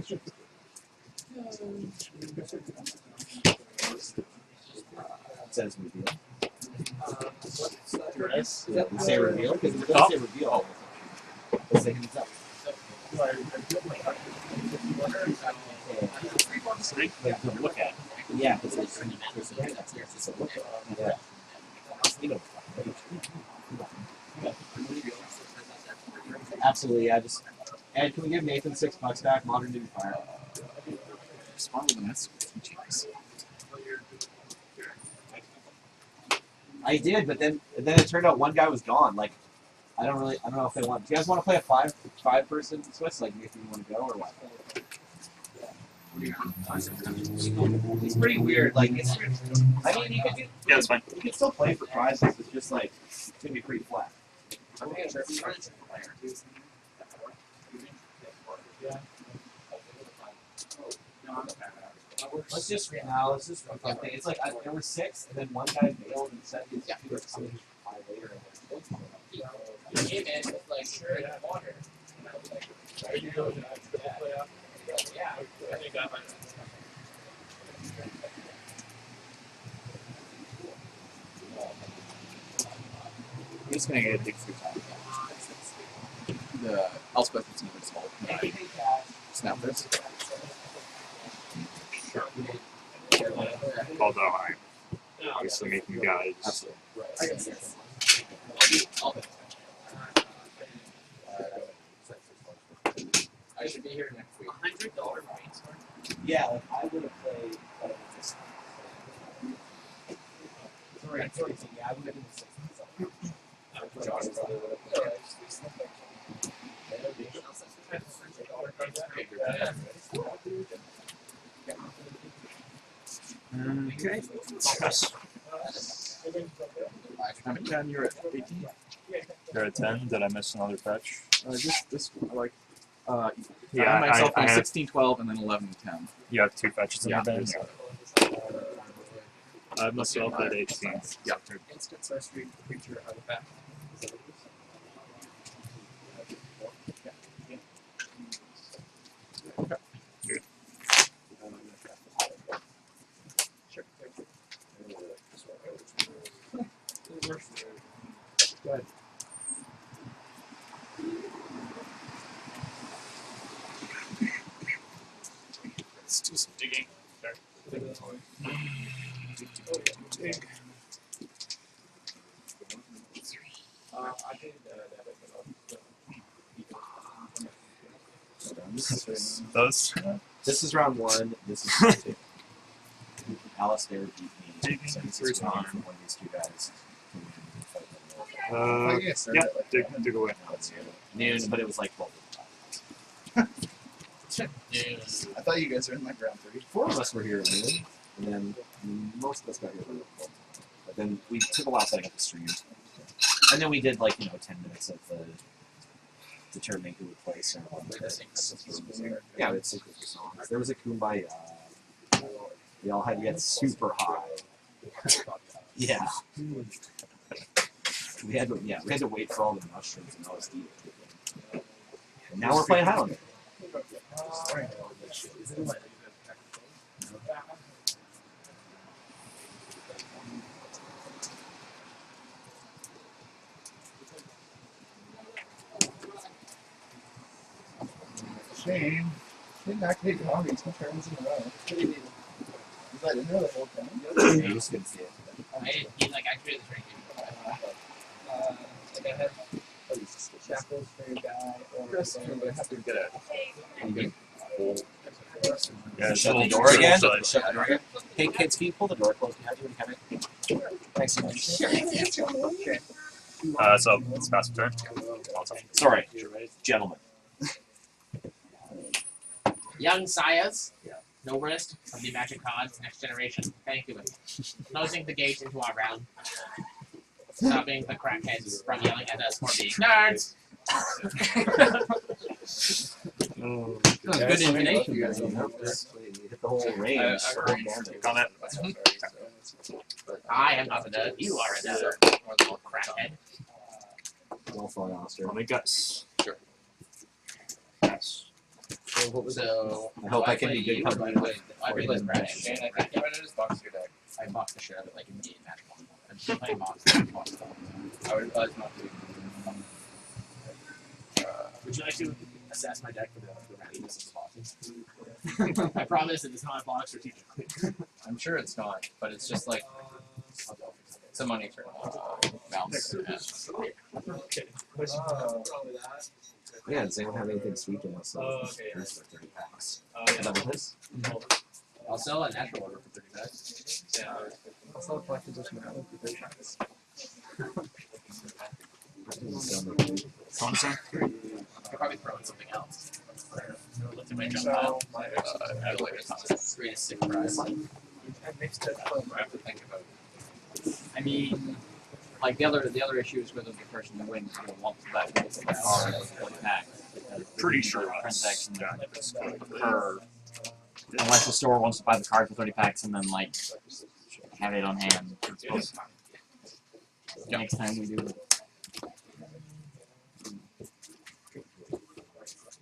choose It says reveal. Yes. Yeah, we say reveal because we're going to say reveal all the time. Let's say heads up. Look at. Yeah, because yeah. You know. Absolutely, yeah. Just and can we give Nathan $6 back? Modern Duty Fire. Smarter than us. Teachings. I did, but then it turned out one guy was gone. Like, I don't know if they want. Do you guys want to play a five person Swiss? Like, if you want to go or what? It's pretty weird. Like, it's. I mean, you could do. Yeah, it's fine. You can still play for prizes. It's just like it's gonna be pretty flat. Let's just now. Let's just okay. It's like there were 6, and then one guy bailed and said his computer coming 5 later. He came in with like shirt and water. And I was like, "Are you going to play off?" Yeah. I think I might. I'm just gonna get a big free time. The Elspeth is even small. Snap this. Sure. Although I'm obviously making guys. Absolutely. I should be here next week. $100 brainstorm. Yeah, like I would have played. Sorry, yeah, I would have been the 6th. Josh probably would have played. Okay. I'm at 10, you're at 18. You're at 10. Did I miss another fetch? Just this like Yeah, I myself I on have- 16, 12, and then 11, 10. You have 2 fetches in Yeah, your band? there's- I have myself at 18. Yeah. Instant first read creature out of back. Good. Go ahead. Let's do some digging. Dig. I did Those. This is round 1. This is round 2. Alistair beat me. So he's just waiting for one of these 2 guys. Yeah, dig away. Noon, but it was like 12. I thought you guys were in like round 3. 4 of us were here at noon, and then most of us got here at 12. But then we took a while setting up the stream. And then we did 10 minutes of the determining who would play certain yeah, we had synchronous songs. There was a Kumbaya. We all had to get super high. Yeah. We had to wait for all the mushrooms and LSD. And now we're playing Highlander. Shane activated hobbies 2 turns in a row. Was that in there the whole time? You just couldn't see it. He like activated the drinking. like I had shackles for your guy, or Chris, I have to get You Yeah, shut the it's door again? outside. Shut the door again? Hey kids, can you pull the door closed behind you and come in? Thanks so much. So it's passive turn. Sorry, gentlemen. Young sires. No risk of the magic cards next generation. Thank you. Closing the gate into our realm. Stopping the crackheads from yelling at us for being nerds. Good intonation. You hit the whole range. On that. I am not a nerd. You are a nerd. Little crackhead. Well fought, Alistair. Let me guess. Sure. So I hope I can be good company. I realized Brad. Shane, I think you might have just boxed your deck. I boxed the shit out of it like in game match one. I'm just playing box. I would advise not to. Would you like to assess my deck for the randomness of boxes? I promise it is not boxed strategically. I'm sure it's not, but it's just like it's a money turn. Mouse. Yeah, does anyone have anything sweet in us? There's like 30 packs. Is that what this? I'll sell a natural order for 30 bucks. I'll sell a collector's edition now for 30 bucks. Thompson? I could probably throw in something else. Let's make jump So, out. At a later time. 3 to 6 price. I have to think about it. I mean, like the other issue is whether the person who wins will want to buy the card or pack. Pretty sure Transaction that's per, unless the store wants to buy the card for 30 packs and then like have it on hand. Next time we do it.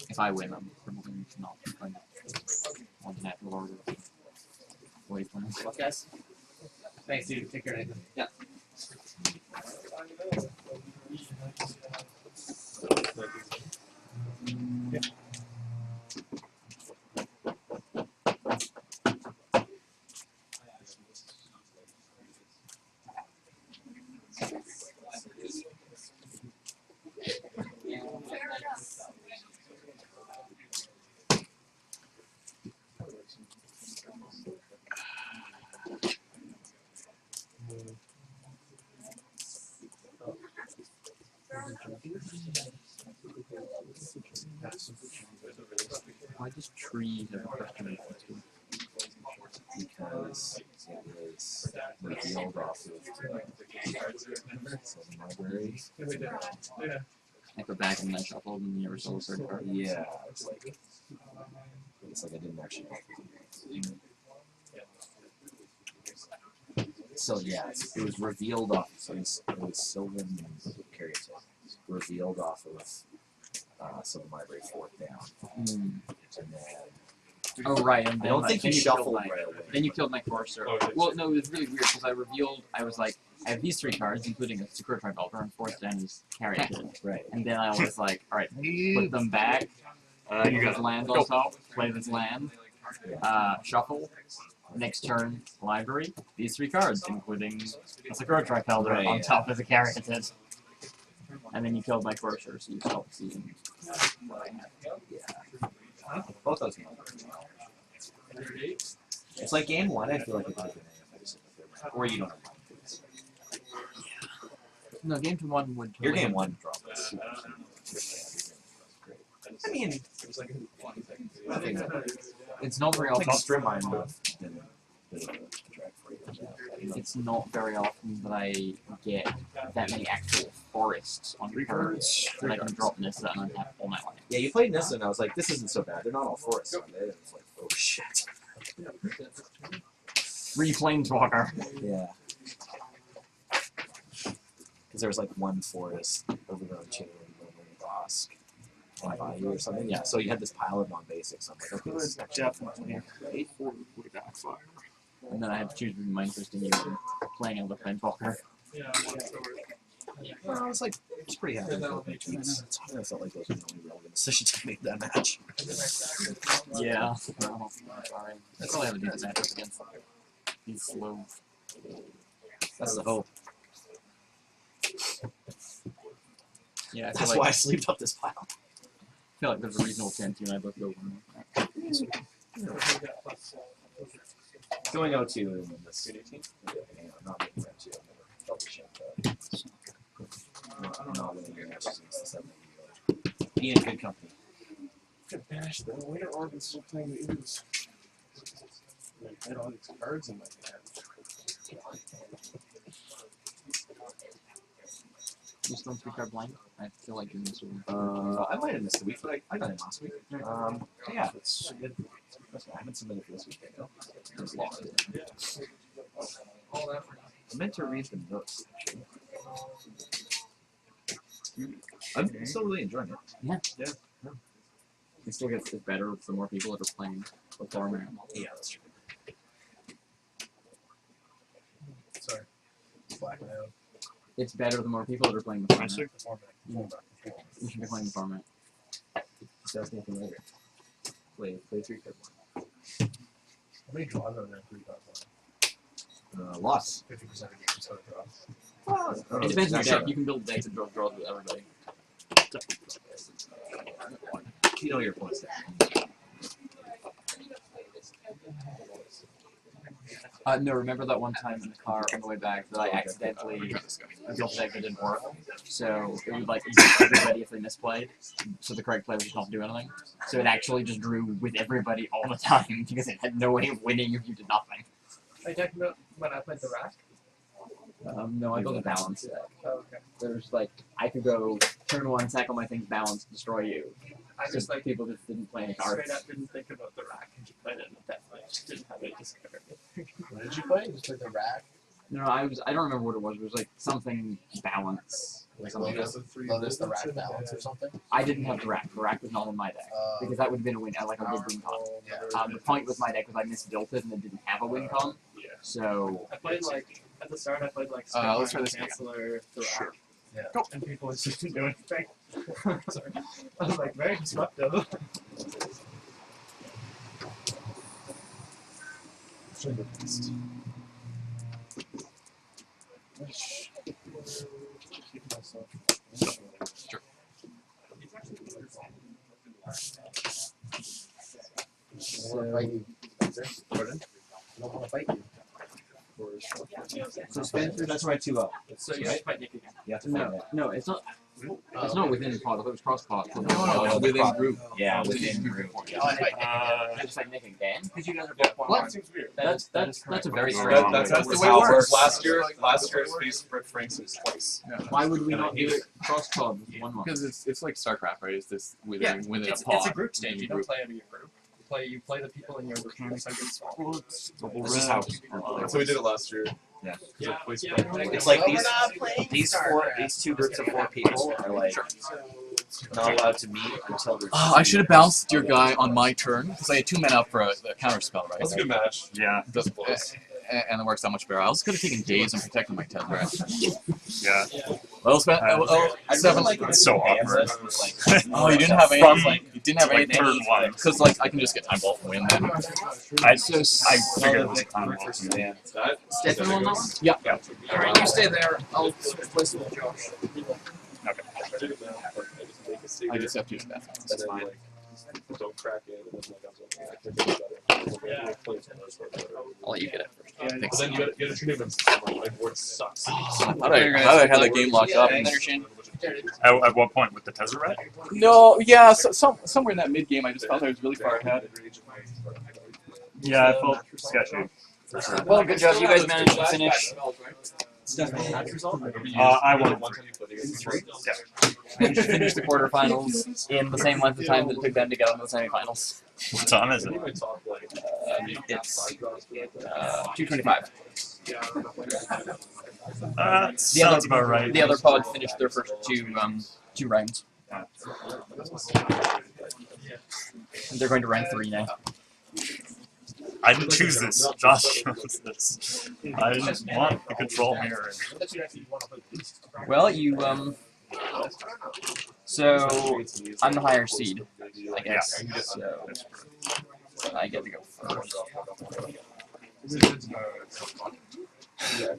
If I win, I'm probably not going to want a natural order. Wait for Well, guys. Thanks, dude. Take care, Nathan. Yeah. Why does tree have a question? Because it is revealed off of some library. I put back and then shuffled and you resolve a certain card. Yeah, it's like I didn't actually. So yeah, it was revealed off. So it was Sylvan Carriot revealed off of Sylvan Library 4th down, and then. Oh right, and I then, don't like, think then you killed shuffled my, right away. Then you killed my Courser. Well, no, it was really weird because I revealed, I was like, I have these 3 cards, including a Secure Tribolter, and 4th Dan is Carriot. Right. And then I was like, alright, put them back, You got this land on top, play this land, shuffle, next turn, library, these 3 cards, including a Secure Tribolter Right, on yeah. top as a Carriot. And then you killed my Courser, so you stopped seeing. Yeah. Both those games. It's like game 1, I feel like it could have been if I just hit the 3rd round. Or you don't have confidence. No, game 1 would. Your game 1 drop was great. I mean, I think it's not very I think often. Strim Mine would have been a bit of a drag for you. It's not very often that I get that many actual forests on cards that I can drop Nissa and have all my life. Yeah, you played Nissa and I was like, this isn't so bad. They're not all forests, are they? And it's like, oh shit. 3 Planeswalker. Yeah. Because there was like 1 forest, Overgrown Chain, Bosk, and Bayou or something. Yeah, so you had this pile of non-basics. I'm like, okay, this is actually Definitely. 8-4 would backfire. And then I have to choose between my interest in you and playing another Planeswalker. Well, I was like, I was pretty happy with my tweets. I felt like those were the only relevant decisions to make that match. Yeah. No, sorry. I probably have a decent matchup against these slow. That's the hope. Yeah, I feel That's like, why I sleeved up this pile. I feel like there's a reasonable chance you and I both go one more. Going 0-2 in this. I'm not making that 2. I've never double checked that. I'm not winning your matches against the 7 Be in good company. Could banish the winter orbs still playing the ooze. I had all these cards in my hand. You still 3-card blind? I feel like you missed one. I might have missed a week, but I got it last week. Yeah, it's good. I haven't submitted for this week yet, though. It was lost. I meant to read the notes, actually. I'm still really enjoying it. Yeah. It still gets better with the more people that are playing the format. Yeah, that's true. Sorry. Slacking out. It's better the more people that are playing the format. The format. You should be playing the format. Just ask anything later. Play 3-card How many draws are there in 3-card blind? Lots. 50% of games are draws. Well, It depends on the deck. You can build decks and draw draws with everybody. You know your opponent's deck. No, remember that one time in the car on the way back that I accidentally built a deck that didn't work? So it would like evict everybody if they misplayed, so the correct player would just not do anything. So it actually just drew with everybody all the time because it had no way of winning if you did nothing. Are you talking about when I played the rack? No, I built a balance deck. Oh, okay. There's like, I could go turn 1, sack all my things, balance, destroy you. I just like people just didn't play any cards. straight up didn't think about the rack and just played it in the death match. Just didn't have it discovered. What did you play? You just played the rack? No, I don't remember what it was. It was like something balance. Like something. Lotus the rack balance or something? I didn't have the rack. The rack was not in my deck. Because that would have been a win, like a good win con. The point with my deck was I misbuilt it and it didn't have a win con. So I played like at the start. I played like let's try this Chancellor, the Sure. rack. Yeah. And people just didn't do anything. Sorry. I was like very disruptive. Sure. So, fight you. Pardon? I don't want to fight you. So Spencer, that's right 2-0. So you should fight Nick again. You have to find that. no, it's not. It's not within pod. I thought it was cross pod. No, it's within group. Yeah, within group. Just like Nick again. Because you guys are both one. What? Seems weird. That's a very That- strange. that's That's the the way way it it works. Last year I faced Fred Francis twice. Why would we not do it cross pod with 1-1? Because it's like StarCraft, right? It's this within a It's pod. a group stage. within You a don't group. play out of your group. You play the people in your group. It's like it's small. This is how That's how we did it last year. Yeah. It's like these two groups of 4 people are like not allowed to meet until they're. Oh, I should have bounced your guy on my turn because I had 2 men up for a counter spell, right? That's a good match. Yeah. And it works that much better. I was could have taken days and protected my Tezzeret. Yeah. Well, spent I 7. like It's so awkward. Oh, you didn't have any. You didn't have like anything. turn 1. Because like I can just get time bolt and win then. I figured it was a time walk. Stefan on that one? Yeah. Alright, you stay there. I'll switch places with Josh. I just have to use that. That's fine. Don't crack it. I'll let you get it. But Thanks. then you gotta treat him like word sucks. I thought I had that game locked up. At what point with the Tezzeret? No, yeah, somewhere in that mid game, I just felt I was really far ahead. Yeah, I felt sketchy. Well, good job. You guys managed to finish. I won 3. Yeah. Managed to finish the quarterfinals in the same length of time that it took them to get on the semifinals. What time is it? It's 2:25. Sounds about right. The other pod finished their first two rounds. And they're going to round 3 now. I didn't choose this. Josh chose this. I just want the control here. Well, you so I'm the higher seed, I guess. Yeah. So I get to go first.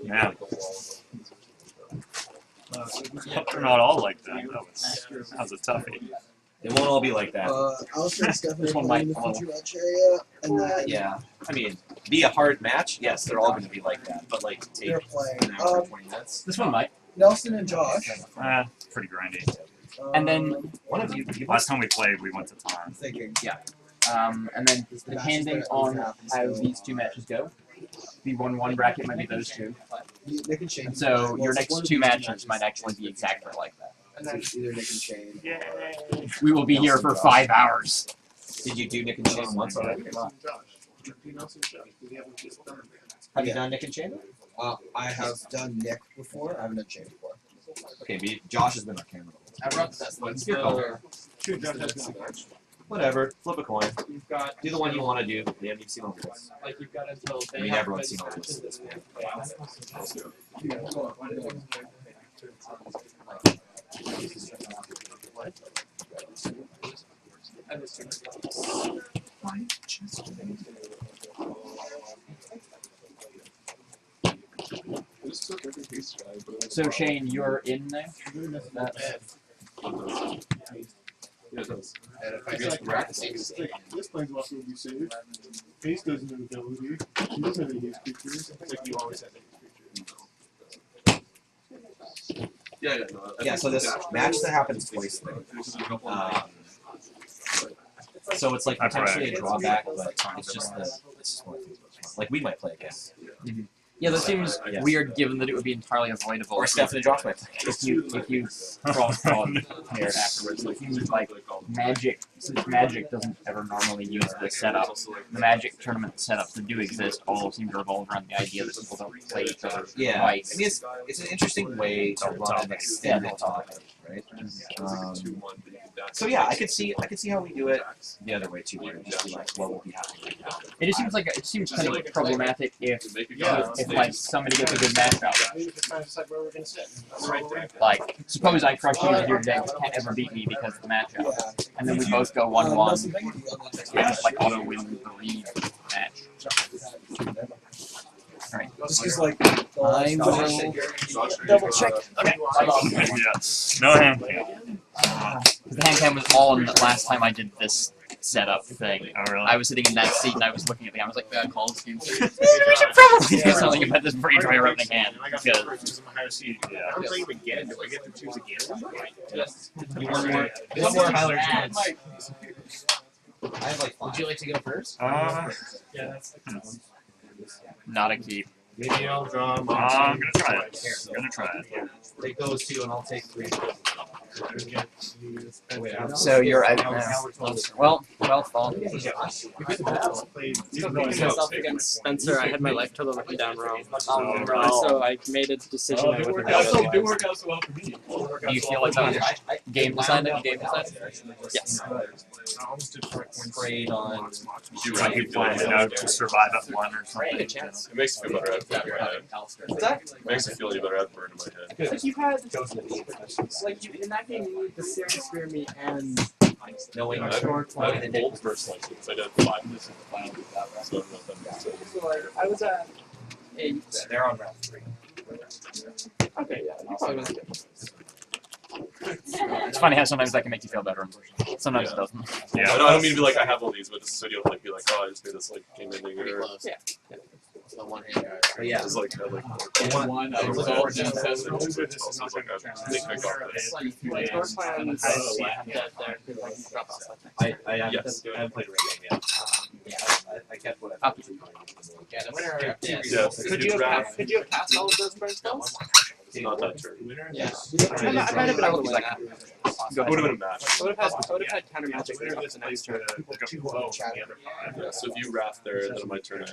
Yeah. They're not all like that. That was a toughie. They won't all be like that. Alistair and Stefan This one are might in the fall. feature match area, and then Yeah. I mean, be a hard match. Yes, they're all going to be like that. But like, take they're playing an hour, 20 minutes. This one might. Nelson and Josh. Pretty grindy. And then One of you. Last time we played, we went to time. I'm thinking. And then depending on how these two matches go, the 1-1 bracket might be those two. Nick and Shane. And so your next two matches might actually be exactly like that. Either Nick and Shane. We will be here for 5 hours. Did you do Nick and Shane once already? Have you done Nick and Shane? I have done Nick before. I haven't done Shane before. Okay, but Josh has been our camera. I brought this. Your call. Whatever. Flip a coin. You've got Do the one you want to do. We haven't even seen all this. like you've got until I mean, everyone's seen all this. So Shane, you're in there. This planeswalker would be safe. Face doesn't have ability. He doesn't have any haste creatures. It's like you always have haste creatures. Yeah, so this match that happens twice though. So it's like potentially a drawback, but it's just one of these ones. Like we might play again. Yeah, that seems weird given that it would be entirely avoidable. Or Stephanie Josh might play. If you cross on there afterwards. Like, Magic, since Magic doesn't ever normally use the setup, the Magic tournament setups that do exist all seem to revolve around the idea that people don't play each other Yeah, twice. I mean it's an interesting way to run an extended topic, right? So yeah, I could see how we do it the other way too, where it'd just be like what will be happening right now. It just seems like it seems kind of problematic if like somebody gets a good match out. Like suppose I crush you with your deck, you can't ever beat me because of the matchup, and then we both go 1-1, just like auto win the lead match. Alright. Just because, like, I'm double check. Okay. No hand. The hand cam was on last time I did this setup thing. Oh, really? I was sitting in that seat and I was looking at the game. I was like, call this game. We should probably do something about this before you try your opening hand. Because I'm playing him again. Do I get to choose again? Yes. You want more Highlander chance? I have like 5. Would you like to go first? Yeah, that's Not a keep. Maybe I'll draw I'm gonna try it. I'm gonna try it. Take those 2 and I'll take 3. So you're out now. Well, fall. myself against Spencer. I had my life total written down wrong. So I made a decision. I wasn't It didn't work out so well for me. Do you feel like that was game decided? Yes. Sprayed on. You might be playing out to survive at 1 or something. It makes me feel better. What's that? It makes me feel any better. I have burn in my head. Like you had, like you, in that game, you need the Serum Spear Me and Knowing I short have a bold burst license. I did 5. This is the final. So I don't know if that makes sense. so like I was at 8. They're on round 3. Okay, yeah, you probably wasn't good. It's funny how sometimes that can make you feel better. Unfortunately, sometimes it doesn't. Yeah, I don't mean to be like I have all these, but just so you don't like be like, oh, I just made this like game ending or Yeah. The one hand guy. But yeah. it's like I like. One I was like, result oh, just says I was like, I think I got this. Like your plans that there could like drop off. I haven't Yes. played a ring game yet. I kept what I Yeah, the winner of this. Yeah. Could you have passed all of those burn spells? It's not that turn. Yeah. I might have been able to win that. It would have been a match. I would have had counter magic there with an extra. Yeah, so if you wrath there, then on my turn I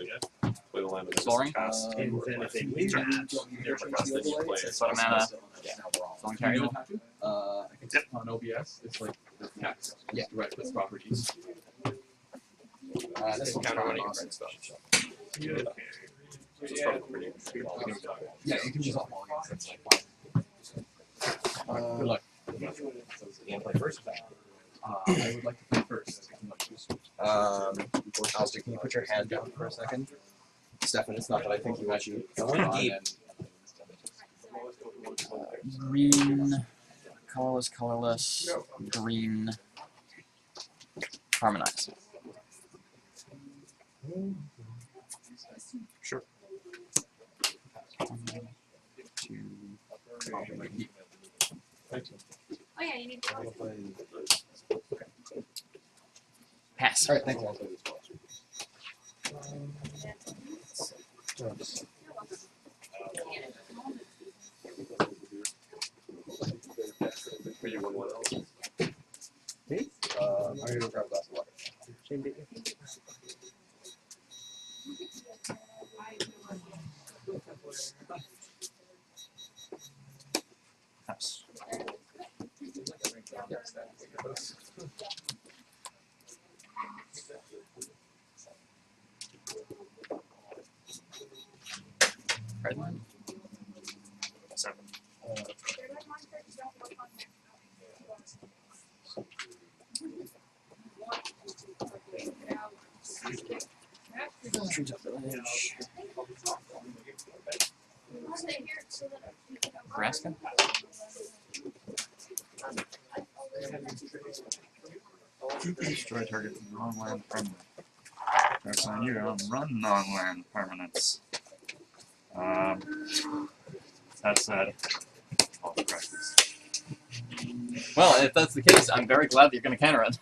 play the land and Soaring? cast. And then if they Then leave, you play it. What mana? Someone carry it? On OBS, it's like the text. Yeah. Right with properties. This will Counter one of your burn burn spells. It's probably pretty. Yeah, you can use all volumes. That's like Good luck. You want to play first? I would like to play first. Alistair, can you put your hand down for a second? Stefan, it's not that I think you want you. Green, colorless, green, harmonize. Sure. 1, 2, 3. Oh yeah, you need to. Pass. All right, thanks. I'm gonna go grab a glass of water. Pass. Red line. 7. Nebraska. Destroy target non-land permanent. That's on you. Run non-land permanents. That's that. All the practice. Well, if that's the case, I'm very glad that you're going to counter it.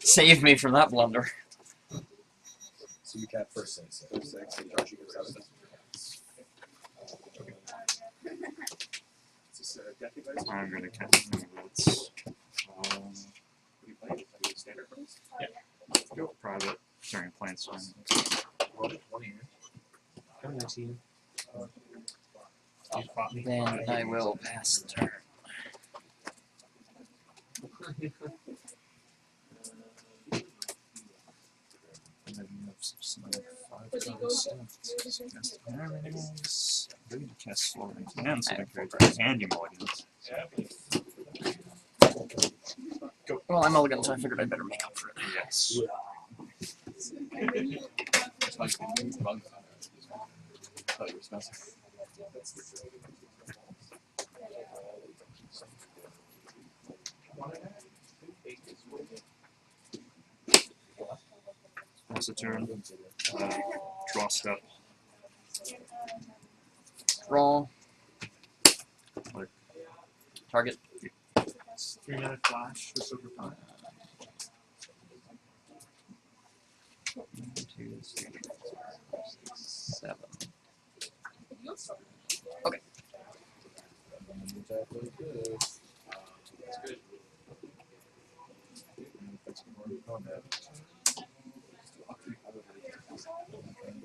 Save me from that blunder. So you cap first 6, and Josh, you get 7. I'm gonna catch movements. Go private during planes time. Then I will pass the turn. And then you have some 5 enemies. Ready to cast floating and something characters and you mulligans. Well, I'm mulligan, so I figured I'd better make up for it. Yes. Pass a turn. Draw step. Roll. Target. 3-minute flash for silver time. 1, 2, 3, 4, 6, 7. Okay.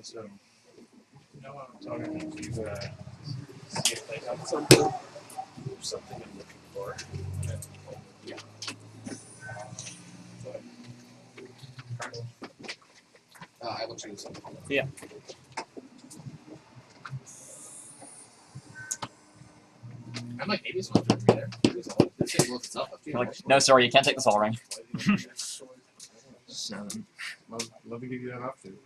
So, I'm going to see if they have something I'm looking for. I will choose something. Yeah. I'm like, maybe it's not for me there. This thing blows itself up too. You're like, no, sorry, you can't take the Sol Ring. 7. Love to give you that option.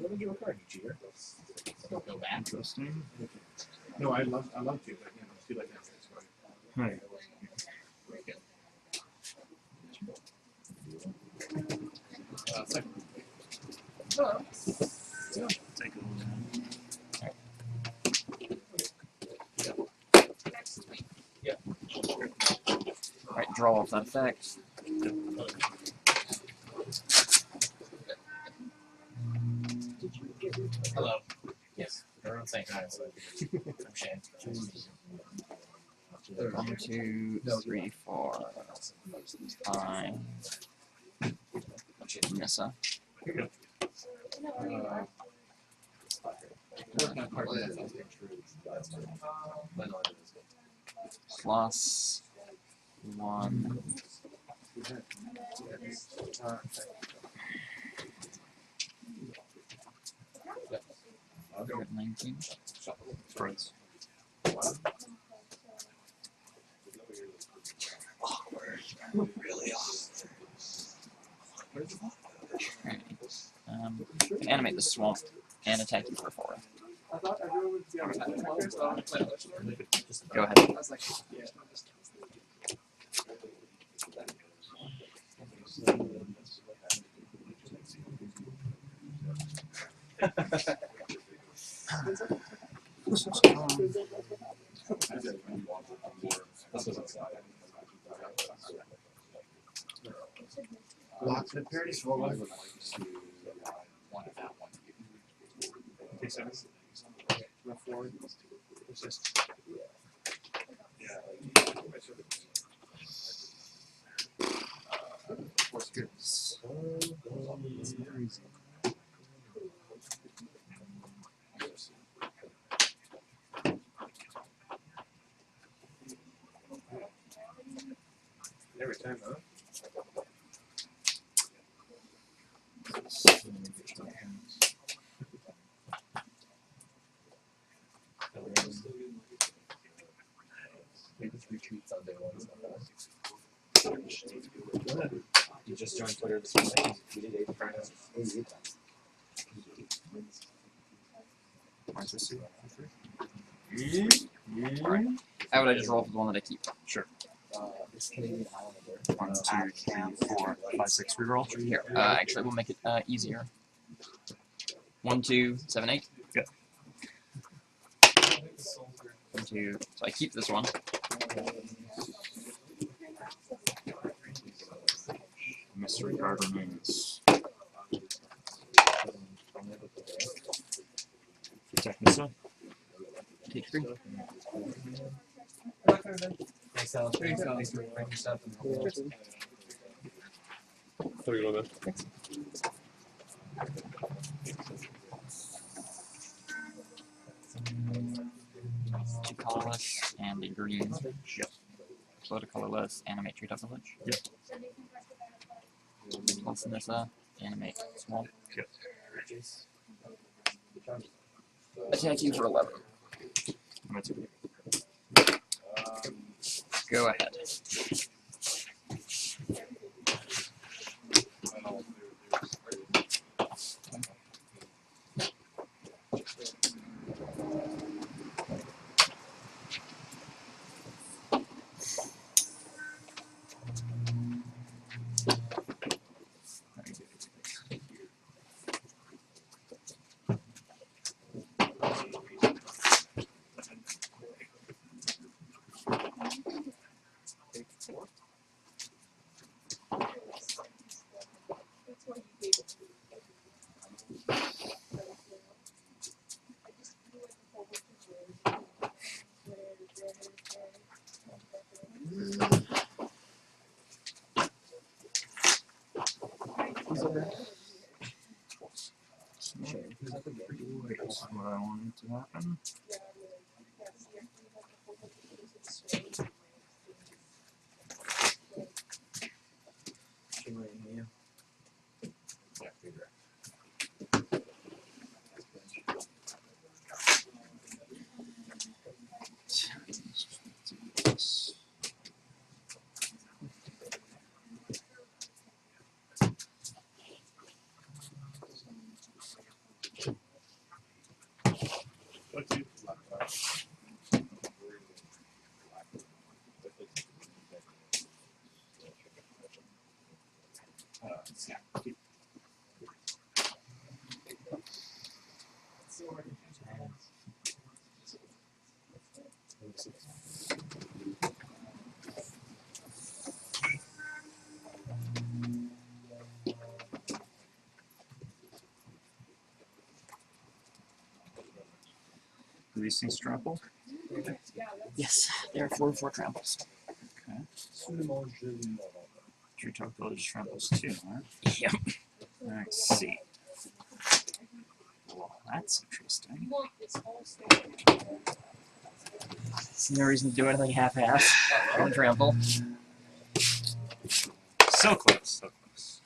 Let me give a card, you cheater. Don't go back. Interesting. No, I love to, but you know, it's too late now. It's fine. Right. Second. Take a look. Alright, draw off that effect. Hello. Yes. Everyone's saying hi, so I'm Shane. 1, 2, 3, 4, 5. Nissa. Plus 1. 19. Prince. Really awkward. Can animate the swamp and attack you for 4. I thought everyone would be on Go ahead. I was like, yeah. The Paradise roll I off. would like to one of that one. Okay, 7. The 4. It's just Every time, huh? Maybe 3 treats on day 1 is not bad. You just joined Twitter this morning. You did 8 times. 88 times. How would I just roll for the one that I keep? Sure. This Canadian Highlander. 1, 2, 3, 4, 5, 6 reroll. Here, actually, we'll make it easier. 1, 2, 7, 8. Yep. 1, 2. So I keep this one. Mystery card remains. Protect Missa. Take 3. Thanks, Alex. Thanks for bringing stuff. Have a good one, man. Two colorless and a green. Yep. Float a colorless, animate treat up village. Yep. Plus Nissa, animate small. Yep. Attack you for 11. I'm at 2. Go ahead. That's what I wanted to happen. Releasing Strapple. Yes, there are 4 tramples. Okay. Tree Talk Village tramples 2, huh? Yep. Let's see. Well, that's interesting. There's no reason to do anything half-ass. One trample. So close, so close.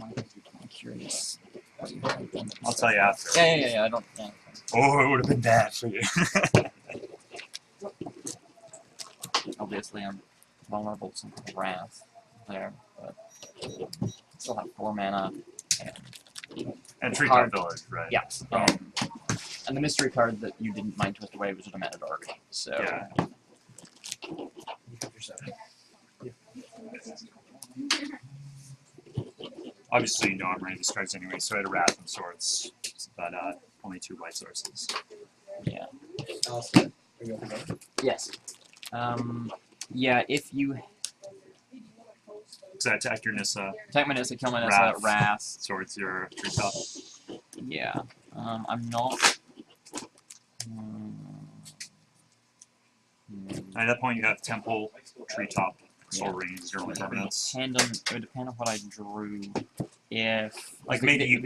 I'm curious. I'll tell you after. Yeah, I don't. Yeah. Oh, it would have been bad for you. Obviously, I'm vulnerable to some wrath there, but still have 4 mana. And Tree Talk Village, right? Yeah. And the mystery card that you didn't mind twist away was just a mana dark. So. Yeah. Obviously, you know I'm running these cards anyway, so I had a Wrath and Swords, but only 2 white sources. Yeah. Alistair, are you open? Yes. Yeah, if you. So attack your Nissa. Attack my Nissa, kill my Nissa, Wrath. Swords your treetop. Yeah. I'm not. At that point, you have Temple, Treetop, Soul Rings, your only permanents. It would depend on what I drew. If Like maybe you